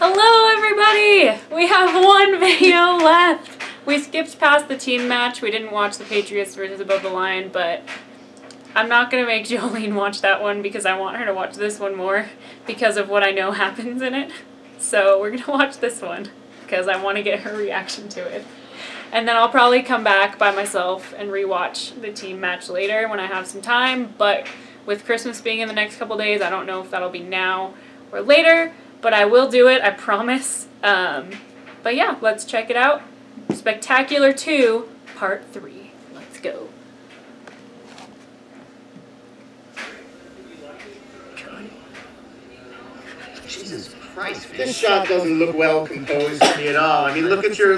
Hello everybody! We have one video left. We skipped past the team match. We didn't watch the Patriots versus Above the Line, but I'm not going to make Jolene watch that one because I want her to watch this one more because of what I know happens in it. So we're going to watch this one because I want to get her reaction to it. And then I'll probably come back by myself and rewatch the team match later when I have some time, but with Christmas being in the next couple days, I don't know if that'll be now or later. But I will do it, I promise. But yeah, let's check it out. Spectacular 2, Part 3. Let's go. Jesus Christ, this shot doesn't look well composed to me at all. I mean, look at your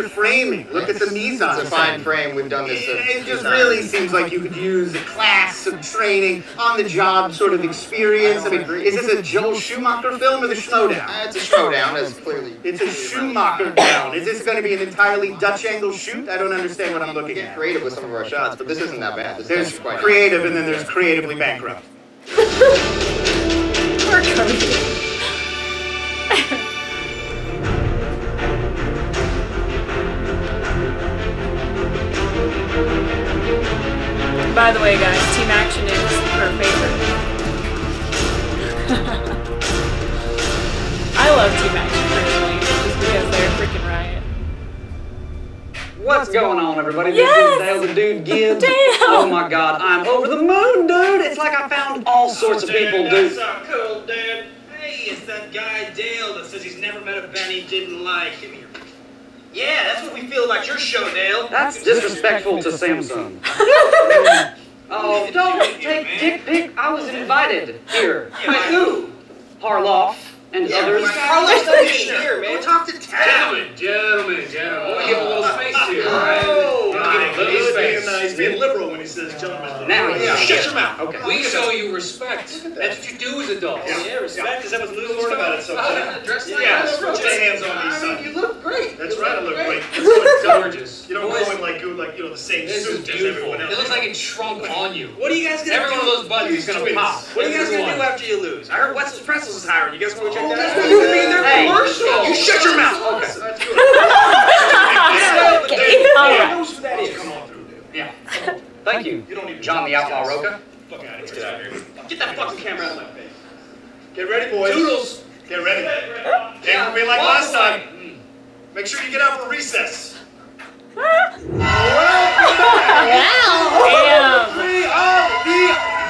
framing. Look at the mise-en. It's a fine frame. We've done this. It just really seems like you could use a class of training, on-the-job sort of experience. I mean, is this a Joel Schumacher film or the Schmoedown? It's a Schmoedown, that's clearly. It's a Schumacher down. Is this going to be an entirely Dutch angle shoot? I don't understand what I'm looking Get at. creative with some of our shots, but this isn't that bad. There's creative and then there's creatively bankrupt. Poor Cody. By the way, guys, team action is her favorite. I love team action personally, just because they're freaking riot. What's going on, everybody? Yes! This is Dale the Dude Gibbs. Dale! Oh my God, I'm over the moon, dude! It's like I found all sorts of people, dude. That's so cool, dude. Hey, it's that guy Dale that says he's never met a band he didn't like. Give me your picture. Yeah, that's what we feel about your show, Dale. That's disrespectful to Samsung. Oh, don't take dick pic. I was invited here. Yeah, by who? Harloff and others. Carlos doesn't here, man. Talk to town. Gentlemen. I want to give a little space here, all right? He's being liberal when he says gentlemen. Now, Shut your mouth. Okay. We show you respect. That's what you do as adults. Yeah, respect, because I was a little learned about it sometimes. Dress like Yeah, that. put your hands on these, I son. mean, you look great. That's right, I look great. Gorgeous. You don't go in like the same This suit is as beautiful. everyone It else. looks like it shrunk on you. What are you guys gonna Every do? one of those buttons is gonna pop. What are you guys gonna do Everyone. after you lose? I heard Wetzel's Pretzels is hiring. You guys want to check that out? That's what you mean, they're Hey. commercial. You shut your mouth. Okay. That's good. Okay, alright. knows who that is. Come on through, dude. Yeah. Thank you, You don't need to John the Outlaw Roca. Fuck out of here. Get out of here. Get that fucking camera out of my face. Get ready, boys. Doodles. Get ready. Ain't gonna be like last time. Make sure you get out for recess. Damn. Three of the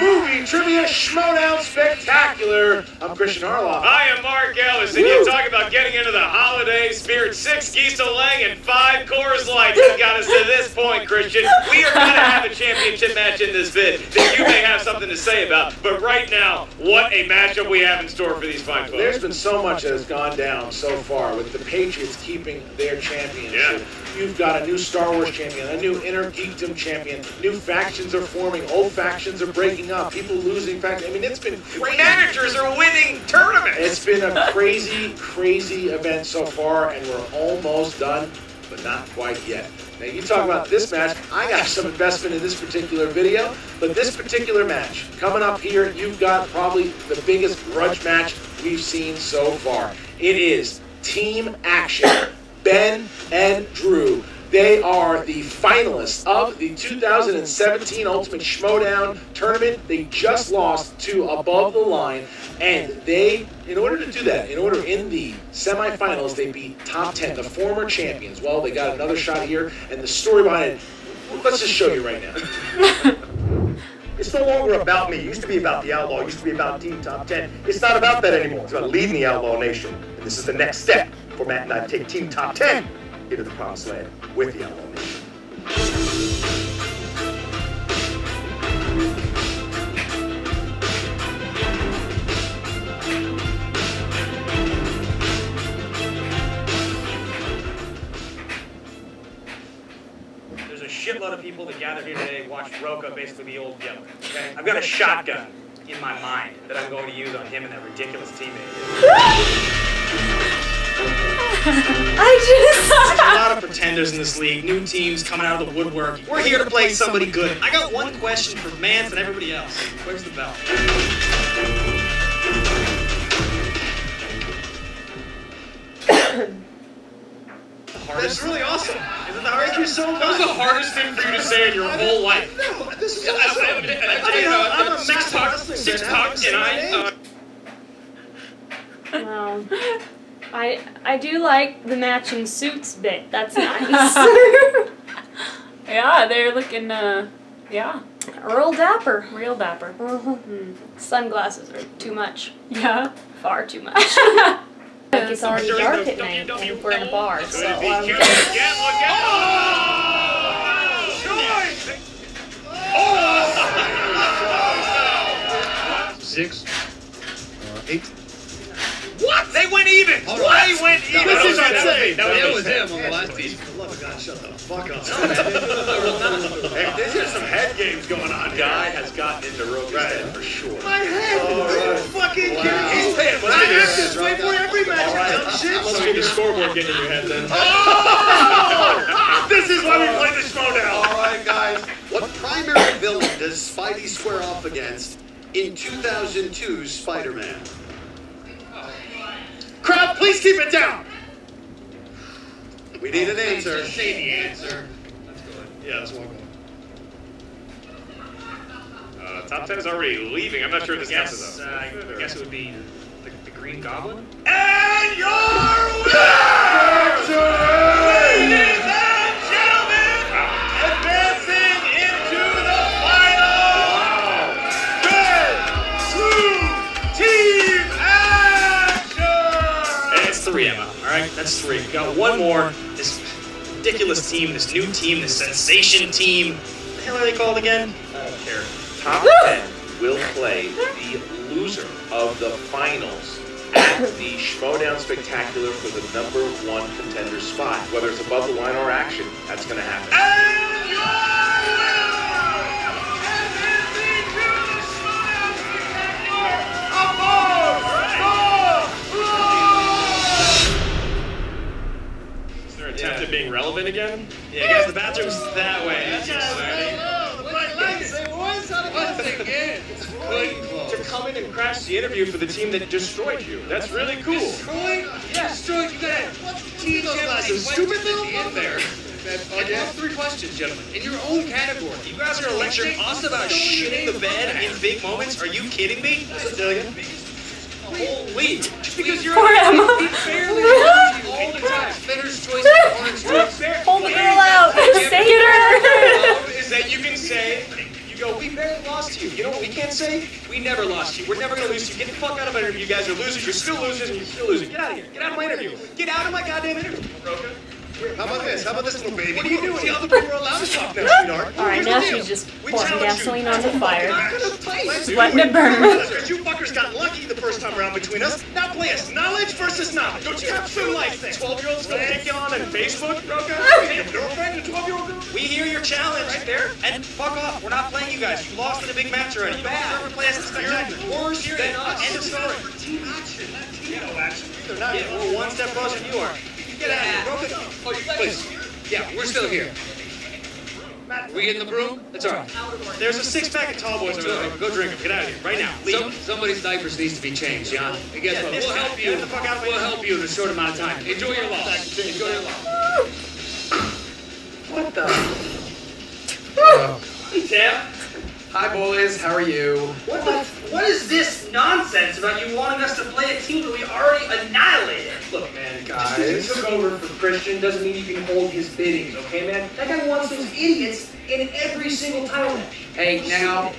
movie trivia Schmoedown Spectacular. I'm Christian Harloff. I am Mark Ellis, and you talk about getting into the holiday spirit. 6 geese a leg and 5 Coors Lights have got us to this point, Christian. We are going to have a championship match in this vid that you may have something to say about. But right now, what a matchup we have in store for these fine folks. There's been so much that has gone down so far with the Patriots keeping their championship. You've got a new Star Wars champion, a new Inner Geekdom champion. New factions are forming, old factions are breaking up, people losing factions. I mean, it's been crazy. Managers are winning tournaments. It's been a crazy, crazy event so far, and we're almost done, but not quite yet. Now, you talk about this match, I got some investment in this particular video, but this particular match, coming up here, you've got probably the biggest grudge match we've seen so far. It is Team Action. Ben and Drew. They are the finalists of the 2017 Ultimate Schmoedown tournament. They just lost to Above the Line, and they, in order to do that, in the semifinals, they beat Top 10, the former champions. Well, they got another shot here, and the story behind it, let's just show you right now. It's no longer about me. It used to be about the Outlaw. It used to be about Team Top 10. It's not about that anymore. It's about leading the Outlaw Nation. And this is the next step for Matt and I to take Team Top 10 into the promised land with the Outlaw Nation. There's a shitload of people that gathered here today to watch Roca basically be old Yeller. Okay? I've got a shotgun in my mind that I'm going to use on him and that ridiculous teammate. I There's a lot of pretenders in this league, new teams coming out of the woodwork. We're here to play somebody good. I got one question for Mance and everybody else. Where's the bell? hardest. That's really awesome. Isn't the hardest? Thank you so much. That was the hardest thing for you to say in your whole life. No, this is I'm a six pack, and Well, I do like the matching suits bit. That's nice. Yeah, they're looking, yeah, Real dapper. real dapper. Sunglasses are too much. Yeah. Far too much. Like it's already dark at night and we're in a bar, so Look out! Oh! 6, 8. What? They went even. All They right. went even. This is insane. That was him on the last piece. For the love of God, shut the fuck up. Hey, there's just some head games going on. Guy has gotten into Roka's head for sure. My head! Are you fucking kidding me? He's paying I have this way for every match. Shit. Must be the scoreboard getting in your head then. Oh! This is why we play the Schmoedown. All right, guys. What primary villain does Spidey square off against in 2002's Spider-Man? Crowd, please keep it down. We need an answer. Just say the answer. Let's go. Yeah, that's one. Top 10 is already leaving. I'm not sure if this counts Yes, though. I guess it would be the Green Goblin. And your winner, ladies and gentlemen, advancing into the final. Red Blue Team Action! And it's 3, Emma. All right, that's 3. We got one more. This ridiculous team, this new team, this sensation team. What the hell are they called again? I don't care. Top 10 will play the loser of the finals at the Schmoedown Spectacular for the #1 contender spot. Whether it's above the line or action, that's going to happen. And your winner, is there an attempt at being relevant again? Yeah, guys, the bathroom's that way. That's exciting. To come in and crash the interview for the team that destroyed you. That's really cool. Destroyed? Yeah, destroyed. You got team glasses. Stupid little in there. I have 3 questions, gentlemen. In your own category. You guys are gonna lecture us about shitting the bed in big moments? Are you kidding me? Holy! Just because you're Poor Emma. He barely wins you all the time. Spinner's choice, opponent's choice. Pull the girl out. Save her. Is that you can say, you go, we barely lost to you. You know what we can't say? We never lost to you. We're never going to lose to you. Get the fuck out of my interview. You guys are losers. You're still losers and you're still losing. Get out of here. Get out of my interview. Get out of my goddamn interview, Roka. How about this? How about this little baby? What are you doing? The other people are allowed to talk now, sweetheart. Alright, now she's just pouring gasoline on the fire. Letting it burn. Because you fuckers got lucky the first time around between us. Now play us knowledge versus knowledge. Don't you have some life thing? 12-year-olds gonna take you on Facebook, Roka? Your girlfriend, a 12-year-old girl? We hear your challenge right there, and fuck off. We're not playing you guys. You lost in a big match already. You don't ever play us in spectacular. Worse than us. End of story. Team action, not team no action. Either not. Yeah, we're one step closer than you are. Get out of here. Roka. Oh, you please. Yeah, we're still here. We getting the broom? That's all right. There's a 6-pack of tall boys over there. Go drink them. Get out of here. Right now. Leave. Somebody's diapers needs to be changed, John. Hey, guess Yeah, what? this We'll guy. help you. Get the fuck out of my We'll help you in a short amount of time. Enjoy your loss. Enjoy your loss. What the? Hey, Tim. Hi, boys. How are you? What is this nonsense about you wanting us to play a team that we already annihilated? Look, man, just because you took over for Christian doesn't mean you can hold his biddings, okay, man? That guy wants those idiots in every single title match. Hey, now,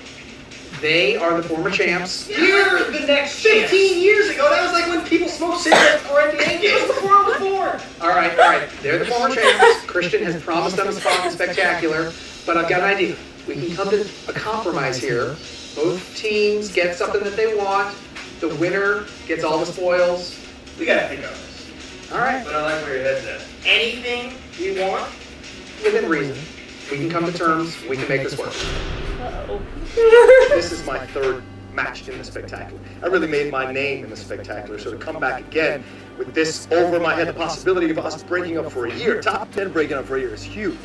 they are the former champs. You're the next 15 years ago, that was like when people smoked cigarettes before NBA games. Before I was born. All right. They're the former champs. Christian has promised them a spot in Spectacular, but I've got an idea. We can come to a compromise here. Both teams get something that they want. The winner gets all the spoils. We gotta think of this. All right. But I like where your head's at. Anything we want? Within reason. We can come to terms. We can make this work. Uh-oh. This is my 3rd match in the Spectacular. I really made my name in the Spectacular, so to come back again with this over my head, the possibility of us breaking up for a year, top 10 breaking up for a year is huge.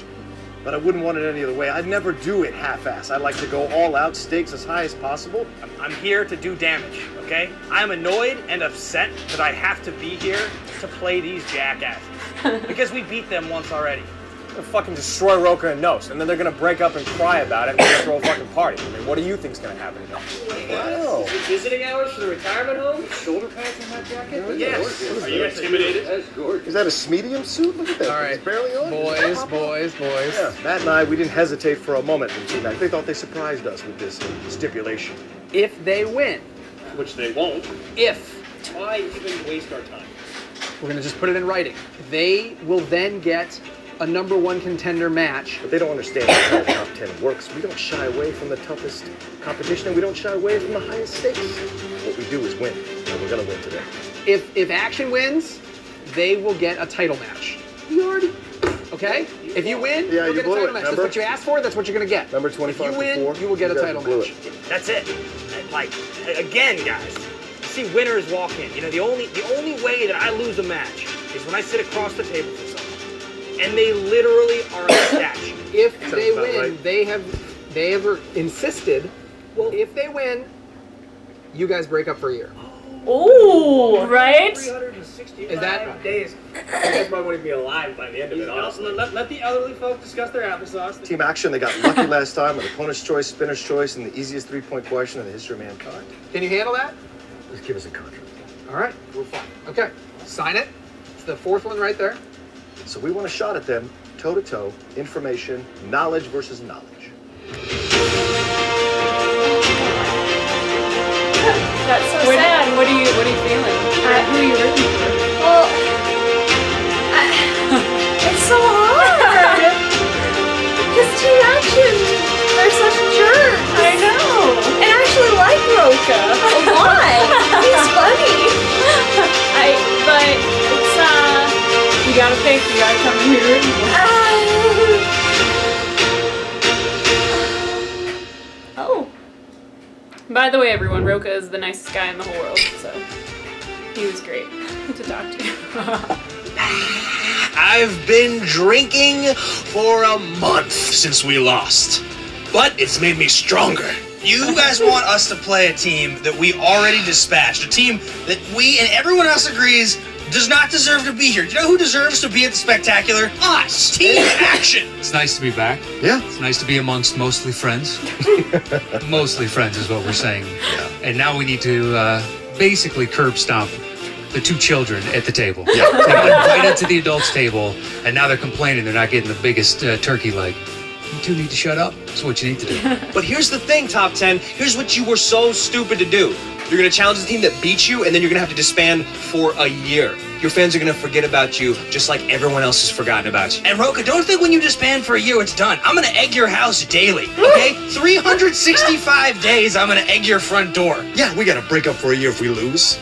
but I wouldn't want it any other way. I'd never do it half-ass. I'd like to go all out, stakes as high as possible. I'm here to do damage, okay? I'm annoyed and upset that I have to be here to play these jackasses. Because we beat them once already. They'll fucking destroy Roka and Nos, and then they're gonna break up and cry about it and we're gonna throw a fucking party. I mean, what do you think's gonna happen to them? Wow. Is it visiting hours for the retirement home? Shoulder pads on that jacket? Yes. Are you intimidated? That's gorgeous. Is that a medium suit? Look at that. All right. It's barely on. Boys. Yeah, Matt and I, we didn't hesitate for a moment in team match. They thought they surprised us with this stipulation. If they win, Which they won't. Why even waste our time? we're going to just put it in writing. They will then get a #1 contender match. But they don't understand how the top 10 works. We don't shy away from the toughest competition, and we don't shy away from the highest stakes. What we do is win, and we're going to win today. If Action wins, they will get a title match. Okay? If you win, Yeah, you'll you get a blew title it, match. remember? That's what you asked for, that's what you're going to get. Number If 25 you win, before, you will get a guys title blew match. it. That's it. Like, again, guys, you see winners walk in. You know, the only way that I lose a match is when I sit across the table from someone. And they literally are a statue. If they about win, right. they have insisted, well, if they win, you guys break up for a year. Ooh, right? 365 Is that- days. You guys might want to be alive by the end of it, honestly. Let the elderly folk discuss their applesauce. Team Action, they got lucky last time with opponent's choice, spinner's choice, and the easiest three-point question in the history of mankind. Can you handle that? Just give us a contract. All right, we're fine. Okay, sign it. It's the fourth one right there. So we want a shot at them, toe-to-toe, information, knowledge versus knowledge. That's so sad. What are you feeling? Who are you rooting for? Well, it's so hard. Because Team Action, they're such jerks. I know. And I actually like Roka a lot. He's funny. But it's you gotta pick. You gotta come in here rooting for. Oh. By the way, everyone, Roka is the nicest guy in the whole world, so he was great to talk to. I've been drinking for a month since we lost, but it's made me stronger. You guys want us to play a team that we already dispatched, a team that we and everyone else agrees does not deserve to be here. Do you know who deserves to be at the Spectacular? Us! Team Action! It's nice to be back. Yeah. It's nice to be amongst mostly friends. Mostly friends is what we're saying. Yeah. And now we need to basically curb stomp the two children at the table. Yeah. They got invited to the adults table, and now they're complaining they're not getting the biggest turkey leg. You two need to shut up. That's what you need to do. But here's the thing, Top 10. Here's what you were so stupid to do. You're going to challenge the team that beat you, and then you're going to have to disband for a year. Your fans are going to forget about you, just like everyone else has forgotten about you. And Roka, don't think when you disband for a year, it's done. I'm going to egg your house daily, okay? 365 days, I'm going to egg your front door. Yeah, we gotta break up for a year if we lose.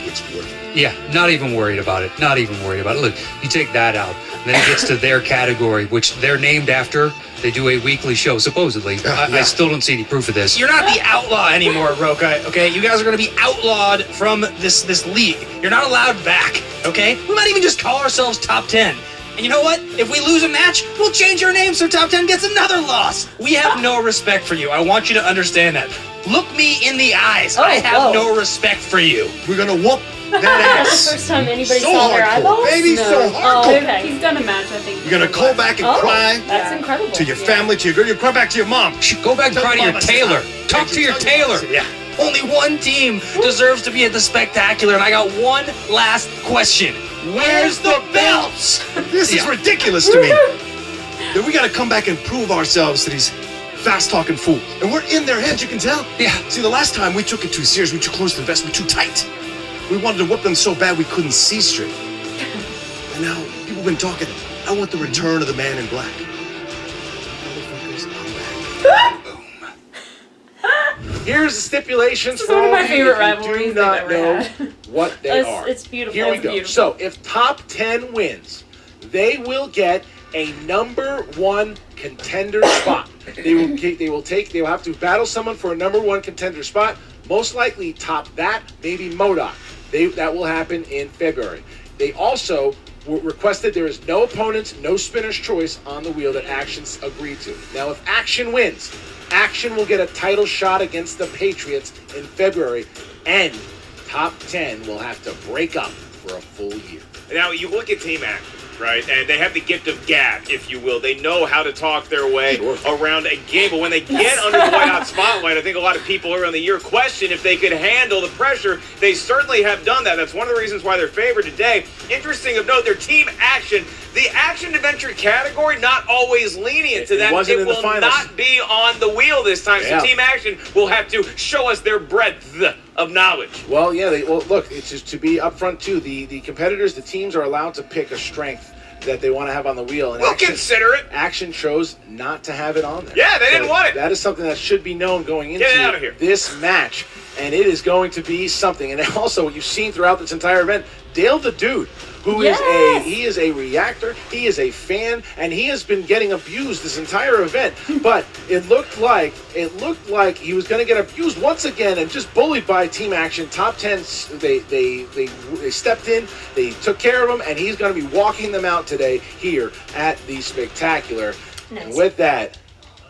It's worth it. Yeah, not even worried about it. Not even worried about it. Look, you take that out, and then it gets to their category, which they're named after. They do a weekly show, supposedly. I still don't see any proof of this. You're not the outlaw anymore, Roka, okay? You guys are going to be outlawed from this league. You're not allowed back, okay? We might even just call ourselves Top 10. And you know what? If we lose a match, we'll change our name so Top 10 gets another loss. We have no respect for you. I want you to understand that. Look me in the eyes. I have no respect for you. We're gonna whoop that That's ass. the first time anybody So saw their hardcore, eyeballs? baby, No. so hardcore. Oh, okay. He's done a match, I think. You're gonna call back and Oh, cry that's incredible. to your family, to your girl. You cry back to your mom. Go back and Tell cry to your mama, tailor. stop. Talk to your tailor. Yeah. Only one team deserves to be at the Spectacular, and I got one last question. Where's the belts? This is ridiculous to me. That we gotta come back and prove ourselves to these fast-talking fools. And we're in their heads, you can tell. Yeah. See, the last time we took it too serious, we too close to the vest, we too tight. We wanted to whoop them so bad we couldn't see straight. And now, people have been talking. I want the return of the man in black. Motherfuckers, I'm back. Here's the stipulations This is for one of all my of you favorite if you rivalries do they've not ever know had. what they are. It's beautiful. Here we It's go. beautiful. So if top 10 wins, they will get a #1 contender spot. They will have to battle someone for a #1 contender spot. Most likely top that, maybe MODOK. That will happen in February. They also requested there is no opponents, no spinner's choice on the wheel that Action's agreed to. Now, if Action wins, Action will get a title shot against the Patriots in February, and Top 10 will have to break up for a full year. Now, you look at Team Action, right? And they have the gift of gab, if you will. They know how to talk their way around a game. But when they get under the white-hot spotlight, I think a lot of people earlier in the year question if they could handle the pressure. They certainly have done that. That's one of the reasons why they're favored today. Interesting of note, their Team Action, the action-adventure category, not always lenient to them. It will not be on the wheel this time. So Team Action will have to show us their breadth of knowledge. Well, yeah, well, look, it's just to be upfront, too. The competitors, the teams are allowed to pick a strength that they want to have on the wheel. And we'll consider it. Action chose not to have it on there. Yeah, they didn't want it. That is something that should be known going into this match. And it is going to be something. And also, what you've seen throughout this entire event, Dale the Dude, who is a reactor, he is a fan, and he has been getting abused this entire event. But it looked like he was going to get abused once again and just bullied by Team Action. Top 10, they stepped in, they took care of him, and he's going to be walking them out today here at the Spectacular. Nice. And with that,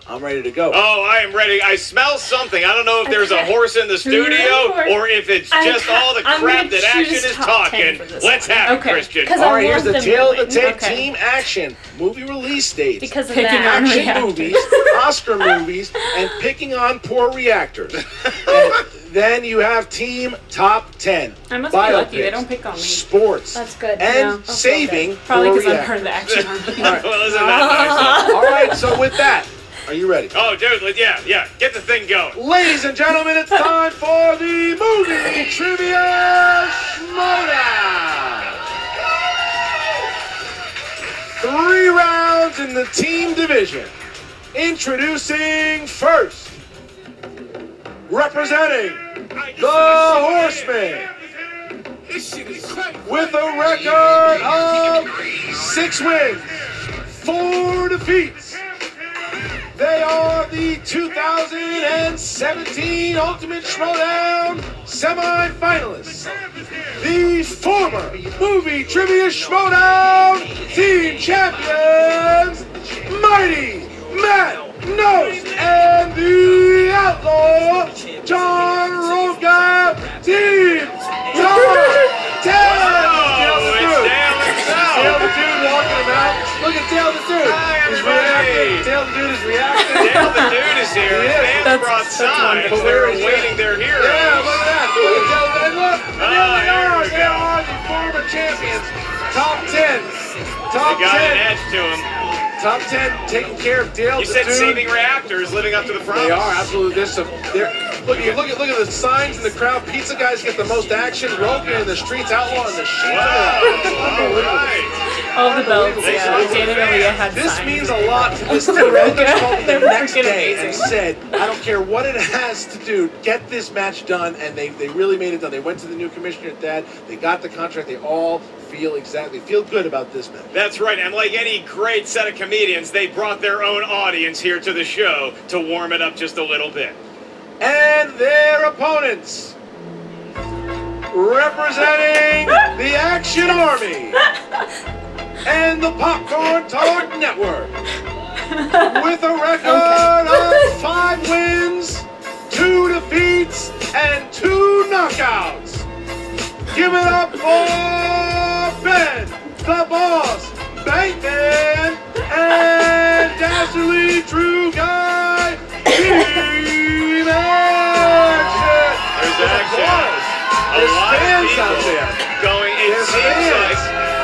I'm ready to go. Oh, I am ready. I smell something. I don't know if there's a horse in the studio or if it's just all the crap that Action is talking. Let's have it, Christian. All right, here's the tail of the tape. Team Action. Movie release dates. Because of picking that. Action movies, Oscar movies, and picking on poor reactors. And then you have Team Top 10. I must be lucky. They don't pick on me. Sports. That's good. And saving probably because poor I'm part of the Action Army. All right. Well, isn't that nice? All right, so with that, are you ready? Oh, dude, yeah. Get the thing going. Ladies and gentlemen, it's time for the Movie Trivia Schmoedown. 3 rounds in the team division. Introducing first, representing the Horsemen, with a record of 6 wins, 4 defeats. They are the 2017 Ultimate Schmoedown semi-finalists. The former Movie Trivia Schmoedown team champions, Mighty Matt Nose and the Outlaw John Roca, Team Top 10. Dale the Dude walking about. Look at Dale the Dude. He's reacting. Dale the Dude is reacting. Dale the Dude is here. Fans brought signs. They're awaiting their hero. Yeah, look at that. Look at Dale the Dude. Look. And there they are. They are the former champions. Top 10. Top 10. They got an edge to them. Top 10 taking care of Dale the Dude. You said saving reactors, living up to the promise. They are, absolutely. There's some. Look at the signs in the crowd. Pizza guys get the most action. Roca in the streets, Outlaw in the sheets. All the belts, David Aaliyah had This signs. means a lot to this team. They called the next day and said, I don't care what it has to do, get this match done, and they really made it done. They went to the new commissioner at that. They got the contract. They all feel good about this match. That's right, and like any great set of comedians, they brought their own audience here to the show to warm it up just a little bit. And their opponents, representing the Action Army and the Popcorn Talk Network, with a record of 5 wins, 2 defeats, and 2 knockouts. Give it up for Ben, the Boss, Bankman, and Dastardly True Guy, Team Action. There's action. A lot of people going, it seems like.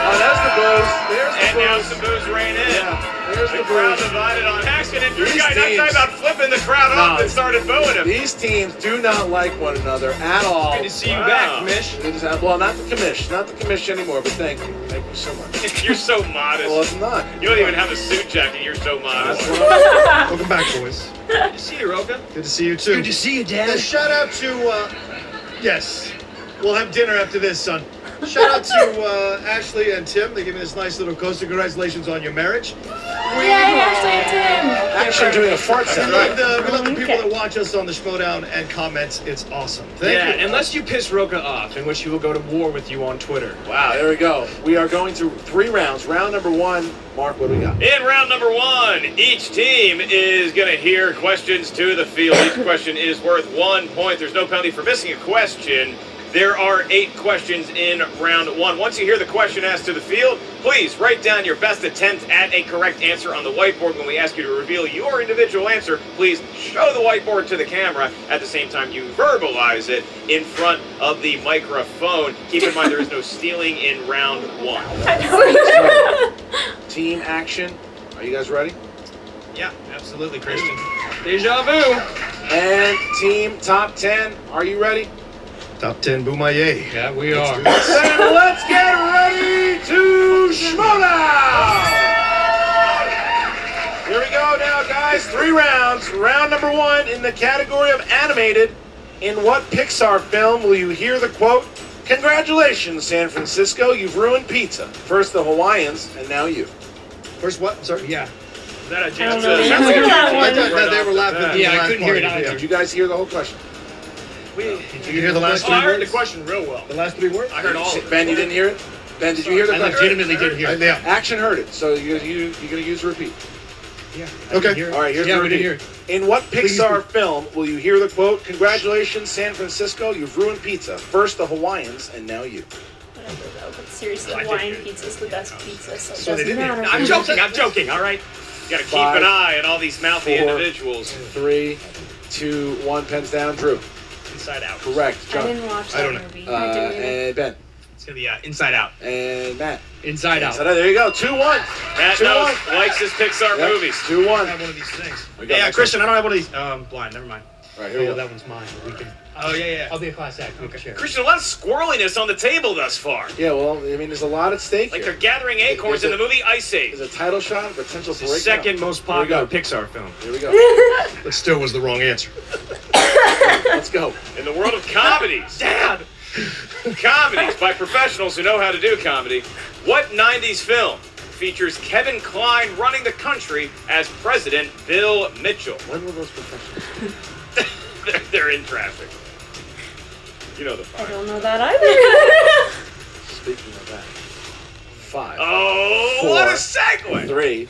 Oh, that's the booze. There's the and booze. now some booze ran in. Yeah, there's the crowd booze. divided on Action, and Drew Guy not talking about flipping the crowd off and started booing him. These teams do not like one another at all. Good to see you back, Commish. Well, not the commish anymore, but thank you. Thank you so much. You're so modest. Well, it's not. You don't even have a suit jacket. You're so modest. Welcome back, boys. Good to see you, Roca. Good to see you, too. Good to see you, Dad. And shout out to, yes, we'll have dinner after this, son. Shout out to Ashley and Tim. They gave me this nice little coaster. Congratulations on your marriage. Yay, Ashley and Tim. Action doing a fart sound. We love the people that watch us on the Schmoedown and comment. It's awesome. Thank you. Unless you piss Roka off, in which he will go to war with you on Twitter. Wow, there we go. We are going through 3 rounds. Round number 1, Mark, what do we got? In round number 1, each team is going to hear questions to the field. Each question is worth 1 point. There's no penalty for missing a question. There are 8 questions in round 1. Once you hear the question asked to the field, please write down your best attempt at a correct answer on the whiteboard. When we ask you to reveal your individual answer, please show the whiteboard to the camera. At the same time, you verbalize it in front of the microphone. Keep in mind, there is no stealing in round 1. Team action. Are you guys ready? Yeah, absolutely, Christian. Deja vu. And team top 10. Are you ready? Top 10 Boomaye. Yeah, we are. Then let's get ready to Schmoedown! Here we go now, guys. 3 rounds. Round number 1 in the category of animated. In what Pixar film will you hear the quote, "Congratulations, San Francisco, you've ruined pizza. First the Hawaiians, and now you." First what? Sorry. Yeah. Is that a I don't know the answer to that one. They were laughing. Yeah, I couldn't hear it either. Did you guys hear the whole question? Did you hear the last 3 I heard words? the question real well. The last 3 words? I heard all of it. Ben, you didn't hear it? Ben, did you hear the I question? legitimately didn't hear it. Yeah. Action heard it, so you're going to use repeat. Yeah. Okay. All right, here's the we repeat. didn't hear it. In what Pixar film will you hear the quote, "Congratulations, San Francisco, you've ruined pizza. First the Hawaiians, and now you." Whatever though, but seriously, Hawaiian pizza's the best pizza, so it So they doesn't didn't- matter. I'm joking, all right? You got to keep 5, an eye on all these mouthy 4, individuals. 3, 2, 1, pens down. Drew. Inside Out. Correct. I John. didn't watch I that don't know. movie. I didn't either. And Ben. It's going to be Inside Out. And Matt. Inside Out. There you go. 2-1. Matt 2-1. knows, likes his Pixar Yep. movies. 2-1. I have one of these things. We got Yeah, next Christian, I don't have one of these. Blind, never mind. All right, here we Oh, go. that one's mine. We can. Oh, yeah. I'll be a class act. Okay. Sure. Christian, a lot of squirreliness on the table thus far. Yeah, well, I mean, there's a lot at stake Like here. they're gathering acorns in the movie Ice Age. There's a title shot, potential It's the breakdown. second most Here we popular go. Pixar film. Here we go. That still was the wrong answer. Let's go. In the world of comedies. Dad! Comedies by professionals who know how to do comedy. What 90s film features Kevin Kline running the country as President Bill Mitchell? When were those professionals? They're in traffic. You know the I fire. don't know that either. Speaking of that. 5. Oh, 4, what a segue! 3,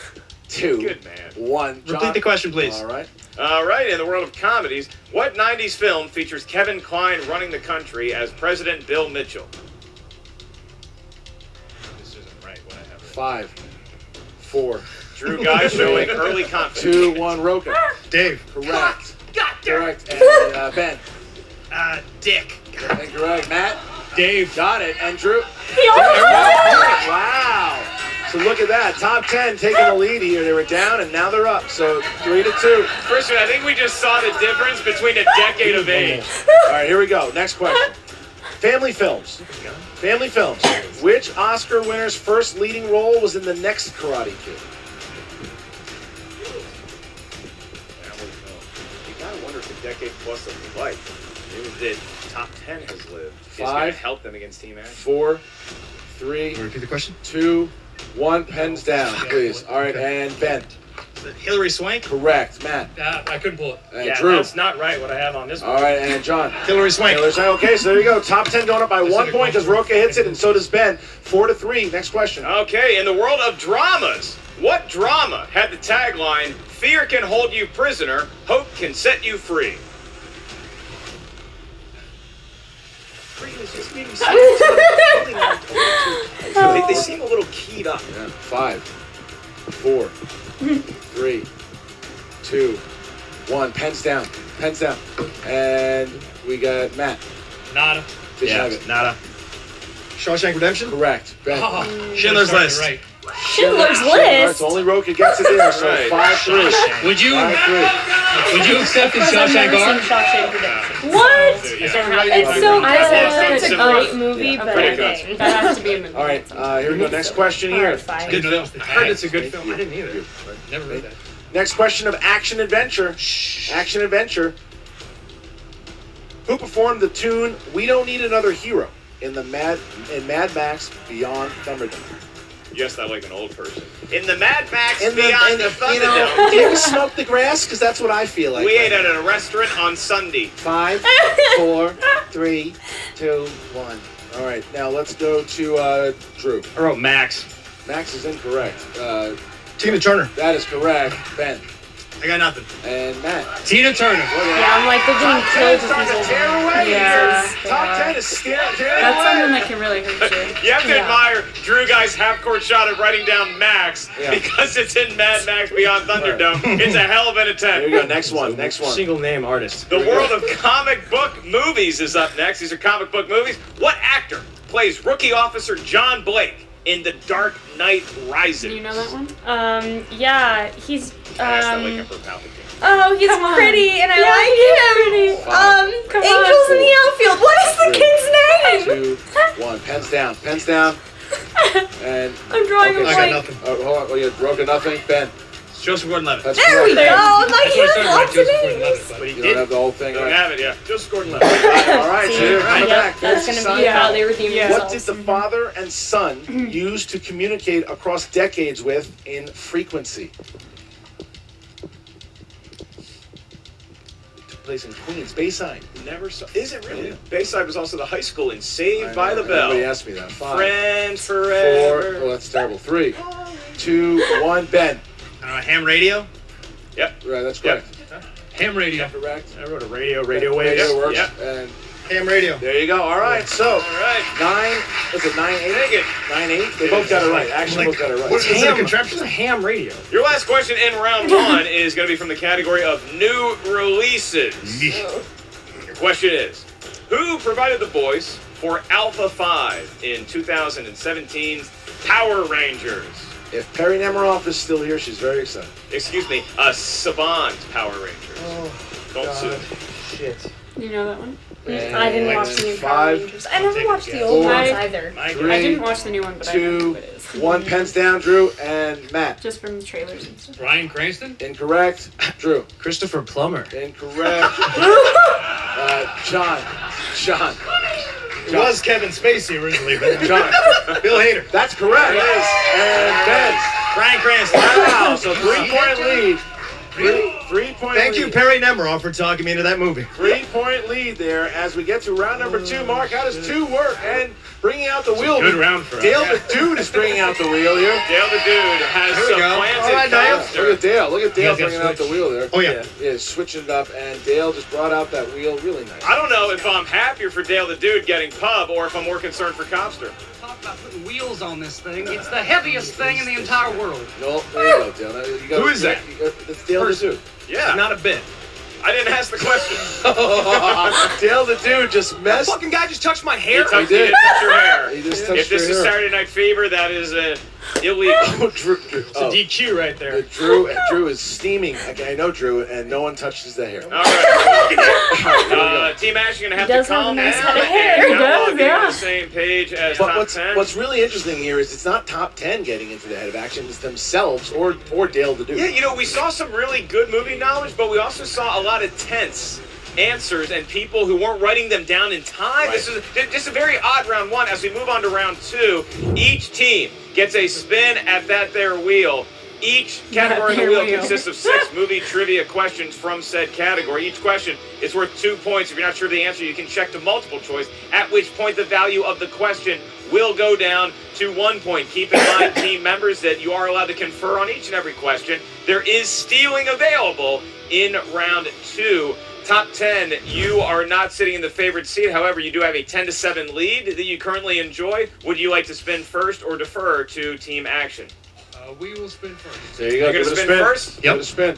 2, Good man. 1. John. Repeat the question, please. All right. All right, in the world of comedies, what 90s film features Kevin Kline running the country as President Bill Mitchell? This isn't right, what I have. 5, 4, Drew Guy showing early confidence. 2, 1. Roka. Dave. Correct. God damn it. Correct. And Ben. Dick. Incorrect. Matt. Dave. Got it. And Drew. He almost Wow. So look at that. Top 10 taking the lead here. They were down and now they're up. So 3-2. Christian, I think we just saw the difference between a decade of age. All right, here we go. Next question. Family films. Family films. Which Oscar winner's first leading role was in the next Karate Kid? You gotta wonder if a decade plus of life that top 10 has lived is going 5, to help them against Team Ash. 4, 3, Repeat the question. 2, 1. Pens down, please. All right, and Ben. Hillary Swank? Correct. Matt. I couldn't pull it. And Yeah, Drew. that's not right what I have on this one. All right, and John. Hillary Swank. Hillary Swank. Okay, so there you go. Top 10 going up by 1 point because Roka hits it, and so does Ben. 4-3. Next question. Okay, in the world of dramas, what drama had the tagline, "Fear can hold you prisoner, hope can set you free"? They seem a little keyed up. Yeah. 5, 4, 3, 2, 1. Pens down. Pens down. And we got Matt. Nada. Did you have it? Nada. Shawshank Redemption? Correct. Ben. Schindler's List. Right. Schindler's All right, List. so only Roka gets it there, so Right. 5-3. Would you 5-3. would you accept the I've Shawshank never Guard? seen Shawshank Redemption. What? Yeah. It's so good. It's a Similar. great movie, but Pretty good. that has to be a movie. All right, here we go. Next question here. Fine. Good film. I heard it's a good film. I didn't either. Never read that. Next question of action adventure. Action adventure. Who performed the tune "We Don't Need Another Hero"? in Mad Max Beyond Thunderdome? Yes, that like an old person. In the Mad Max In Beyond the Thunderdome. do you smoke the grass? Because that's what I feel like. We ate at a restaurant on Sunday. 5, 4, 3, 2, 1. All right, now let's go to Drew. I wrote Max. Max is incorrect. Tina Turner. That is correct. Ben. I got nothing. And Matt. Tina Turner. Yeah, I'm like, they're getting killed with these old ones. Yeah. Top 10 is scared. That's something that can really hurt you. You have to admire Drew Guy's half-court shot at writing down Max because it's in Mad Max Beyond Thunderdome. It's a hell of an attempt. Here you go. Next one. Single name artist. The world of comic book movies is up next. These are comic book movies. What actor plays rookie officer John Blake in The Dark Knight Rises? Do you know that one? Yeah, he's Oh, he's pretty, and I like him. Come Angels in the Outfield. What is the kid's name? 2, 1. Pens down. Pens down. And I'm drawing a I blank. got nothing. Hold on. Oh, you broke nothing. Ben. Joseph Gordon-Levitt. That's There we correct. go. I'm like, That's he what I has said, lots of Joseph names. Gordon-Levitt, but he You don't did. have the whole thing. Don't Right. have it, yeah. Joseph Gordon-Levitt. All right, so here, coming back. That's There's gonna the be how sign. they redeem Yeah. What themselves. did the father and son use to communicate across decades with in frequency? It took place in Queens, Bayside. Never saw. Is it really? Bayside was also the high school in Saved by the Bell. Everybody asked me that. 5, Friends 4. forever. Oh, that's terrible. 3, 2, 1. Ben. I don't know, ham radio? Yep. Right, that's correct. Ham radio. Correct. I wrote a radio waves. Radio works. Yep. And Ham radio. there you go. All right. So All right. 9. Was it 9, 8? Take it. 9, 8. They both got it right. Actually, both got it right. What, is it a contraption? It's a ham radio. Your last question in round 1 is going to be from the category of new releases. Your question is, who provided the voice for Alpha 5 in 2017's Power Rangers? If Perry Nemiroff is still here, she's very excited. Excuse me, a Savant Power Rangers. Don't sue. Shit. You know that one? I didn't watch the new Power 5, Rangers. I never watched the old 4, ones either. 3, I didn't watch the new one, but I know 2, who it is. 1. Pens down, Drew and Matt. Just from the trailers and stuff. Bryan Cranston? Incorrect. Drew. Christopher Plummer. Incorrect. John. It was Kevin Spacey originally, but John. Bill Hader. That's correct. And Ben. Bryan Cranston. Wow. So 3-point lead. 3-point Thank lead. you, Perry Nemiroff, for talking me into that movie. 3-point lead there as we get to round number 2. Mark, how does 2 work? And bringing out the wheel. Good round for us. Dale the Dude is bringing out the wheel here. Dale the Dude has There we some go. planted All right, Dale. coaster. Look at Dale. Look at Dale He's got bringing out the wheel there. Oh, yeah. Yeah, switching it up, and Dale just brought out that wheel really nice. I don't know if I'm happier for Dale the Dude getting pub or if I'm more concerned for Copster. Talk about putting wheels on this thing. It's the heaviest thing in the entire world. No, there you go, Dale. Now, you got, Who is that? It's Dale the Dude. Yeah. Not a bit. I didn't ask the question. Dale the Dude just That messed. fucking guy just touched my He hair. touched did. your hair. He just touched If this your is hair. Saturday Night Fever, that is illegal. Oh, Drew. It's a DQ right there. Drew is steaming. I know Drew, and no one touches the hair. All right. Team Ash, you're going to have to does have calm a nice down. head of hair. And He now does, we'll be on yeah. the same page as But top 10. what's really interesting here is it's not top 10 getting into the head of action. It's themselves or Dale the Dude. Yeah, you know, we saw some really good movie knowledge, but we also saw a lot of tense answers and people who weren't writing them down in time. Right. This is just a very odd round 1. As we move on to round 2, each team gets a spin at that there wheel. Each category of the wheel consists of 6 movie trivia questions from said category. Each question is worth 2 points. If you're not sure of the answer, you can check to multiple choice, at which point the value of the question will go down to 1 point. Keep in mind, team members, that you are allowed to confer on each and every question. There is stealing available in round 2. Top 10, you are not sitting in the favorite seat. However, you do have a 10-7 lead that you currently enjoy. Would you like to spin first or defer to team action? We will spin first. There you go. You're Give going to it a spin first? Give it a spin.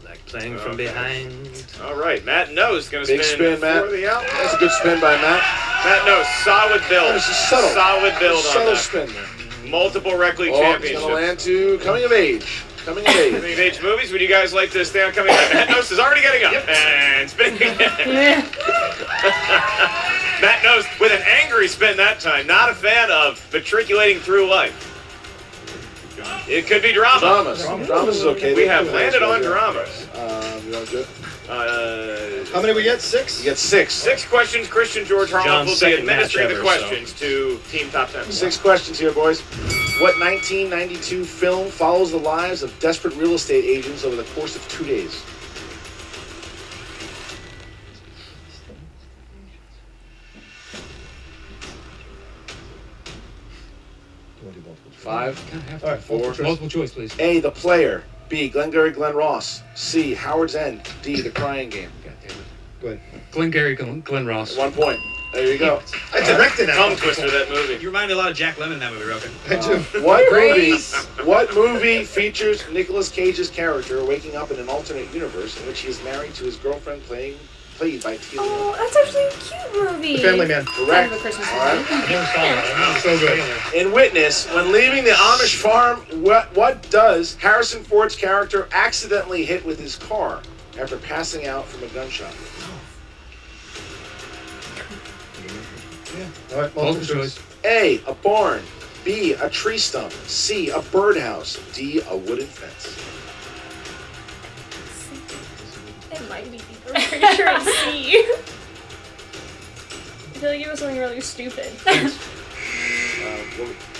Like playing from behind. All right, Matt Knows going to Big spin, Matt. for the outlaw. That's a good spin by Matt. Matt Knows, solid build. This is subtle. Solid build on Subtle that. spin there. Multiple rec league It's championships. going to land to Coming of Age. Coming of Age. Coming of age movies. Would you guys like to stay on coming of age? Matt Knows is already getting up and spinning again. Matt Knows with an angry spin that time. Not a fan of matriculating through life. It could be drama. Dramas. Dramas is okay. We have landed on dramas. that was good. How many we get? 6? You get 6. 6 questions. Christian George Harloff will be second match administering the ever, questions to Team Top 10. 6 questions here, boys. What 1992 film follows the lives of desperate real estate agents over the course of 2 days? Five. All right, 4. Multiple choice, please. A, The Player. B, Glengarry Glen Ross. C, Howard's End. D, The Crying Game. Go ahead. Glengarry Glen Ross. 1 point. There you go. I directed that. Tongue twister, that movie. You remind me a lot of Jack Lemmon in that movie, Roken. I do. What movie features Nicolas Cage's character waking up in an alternate universe in which he is married to his girlfriend played by Teal? Oh, that's actually a cute movie. The Family Man. Correct. Kind of a Christmas movie. All right. I never saw that. So good. In Witness, when leaving the Amish farm, what does Harrison Ford's character accidentally hit with his car after passing out from a gunshot? All right, Multiple choice. A, a barn. B, a tree stump. C, a birdhouse. D, a wooden fence. It might be. I'm pretty sure it's C. I feel like it was something really stupid.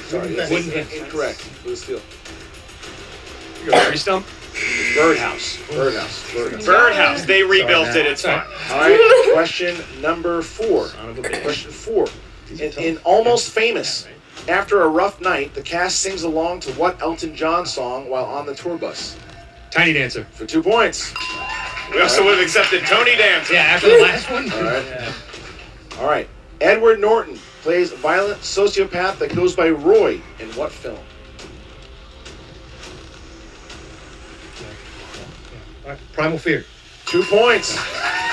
Sorry, this is incorrect. Blue steel. You go tree stump? Birdhouse. Birdhouse. They rebuilt it. It's fine. All right. Question number 4. Question 4. In Almost Famous, after a rough night, the cast sings along to what Elton John song while on the tour bus? Tiny Dancer. For 2 points. We also would have accepted Tony Dancer. Yeah, after the last one. All right. All right. Edward Norton plays a violent sociopath that goes by Roy in what film? All right, Primal Fear. 2 points.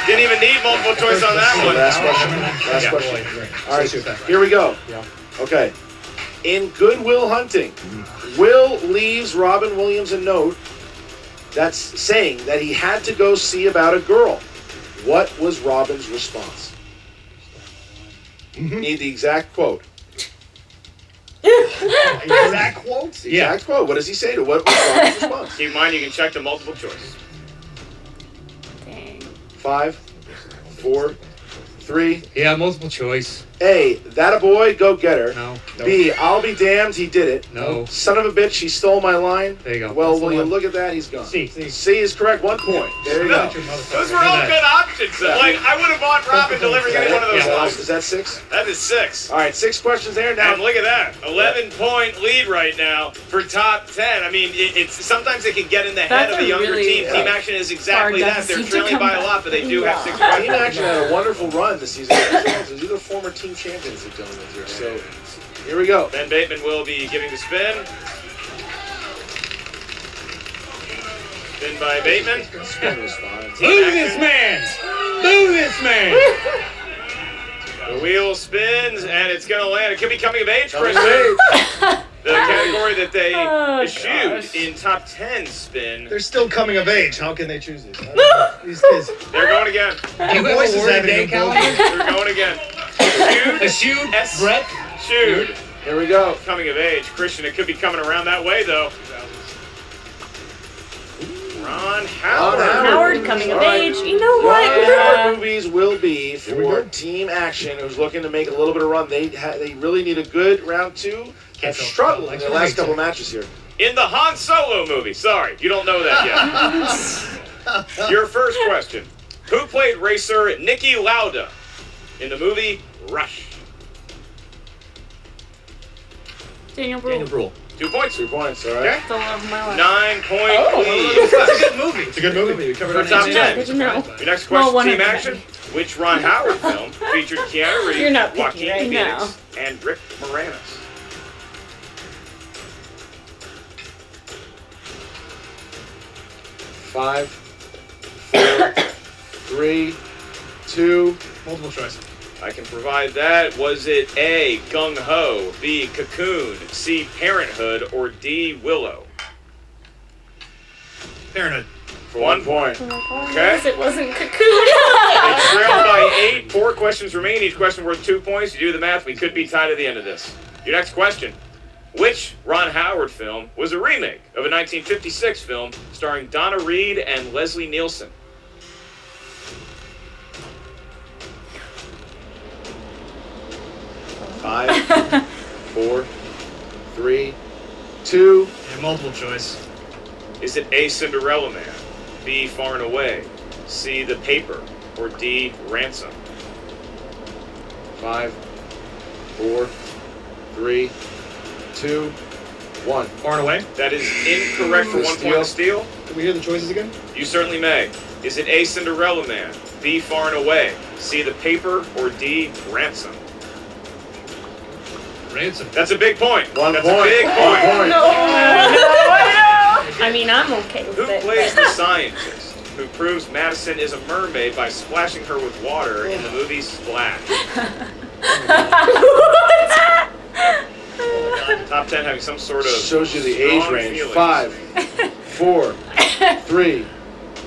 Didn't even need multiple choice on that one. Last question. All right, here we go. Okay. In Good Will Hunting, Will leaves Robin Williams a note that's saying that he had to go see about a girl. What was Robin's response? Need the exact quote. Exact quotes? Exact quote. What does he say to what was Robin's response? Keep in mind, you can check the multiple choice. Dang. 5, 4, 3. Yeah, multiple choice. A, that a boy, go get her. No. B, I'll be damned, he did it. No. Son of a bitch, he stole my line. There you go. Well, That's the will you one. look at that? He's gone. C. C is correct. 1 point. There you go. Those were all good options. Like, I would have bought Robin delivering any one of those lines. Is that 6? That is 6. All right, 6 questions there. Now, And look at that, 11-point lead right now for top 10. I mean, it's sometimes it can get in the head That's of a a younger really team. Team Action is exactly hard that. They're deficit to trailing by a come lot, but they do have 6 Team questions. Action had a wonderful run this season. These are former team champions they're dealing with here. So, here we go. Ben Bateman will be giving the spin. Spin by Bateman. Spin was fine. Move this man! Move this man! The wheel spins, and it's going to land. It could be coming of age, Coming Christian. of age. The category that they Oh, issued gosh. in top 10 spin. They're still coming of age. How can they choose this? These kids. They're going again. Do you have voices a word haven't day even calendar? They're going again. Eschewed? S. Brett? Shoot. Here we go. Coming of age. Christian, it could be coming around that way, though. Ron Howard. Howard coming of All right. age. You know Ron what? Howard movies will be we for go. Team Action, who's looking to make a little bit of run. They really need a good round 2. Have struggled in their last couple matches here. In the Han Solo movie. Sorry, you don't know that yet. Your first question. Who played racer Niki Lauda in the movie Rush? Daniel Brühl. Brule. 2 points. 2 points, all right. The love of my life. 9-point lead. It's a good movie. It's a good movie. We covered For on top AJ. 10. Did you know? Your next Well, question, one Team of them. Action. Which Ron Howard film featured Keanu Reeves, You're not picky, Joaquin right? Phoenix, and Rick Moranis? Five, 4, 3, 2. Multiple choice. I can provide that. Was it A, Gung Ho, B, Cocoon, C, Parenthood, or D, Willow? Parenthood. For 1 point. Okay. It wasn't Cocoon. They trailed by 8. 4 questions remain. Each question worth 2 points. You do the math. We could be tied at the end of this. Your next question. Which Ron Howard film was a remake of a 1956 film starring Donna Reed and Leslie Nielsen? 5, 4, 3, 2. Yeah, multiple choice. Is it A, Cinderella Man, B, Far and Away, C, The Paper, or D, Ransom? 5, 4, 3, 2, 1. Far and Away? That is incorrect for 1 point of steal. Can we hear the choices again? You certainly may. Is it A, Cinderella Man, B, Far and Away, C, The Paper, or D, Ransom? Ransom. That's a big point. One That's point. a big 1 point. point. I mean, I'm okay with Who it. plays the scientist who proves Madison is a mermaid by splashing her with water in the movie Splash? Top 10 having some sort of Shows you the age strong range. feelings. 5, 4, 3,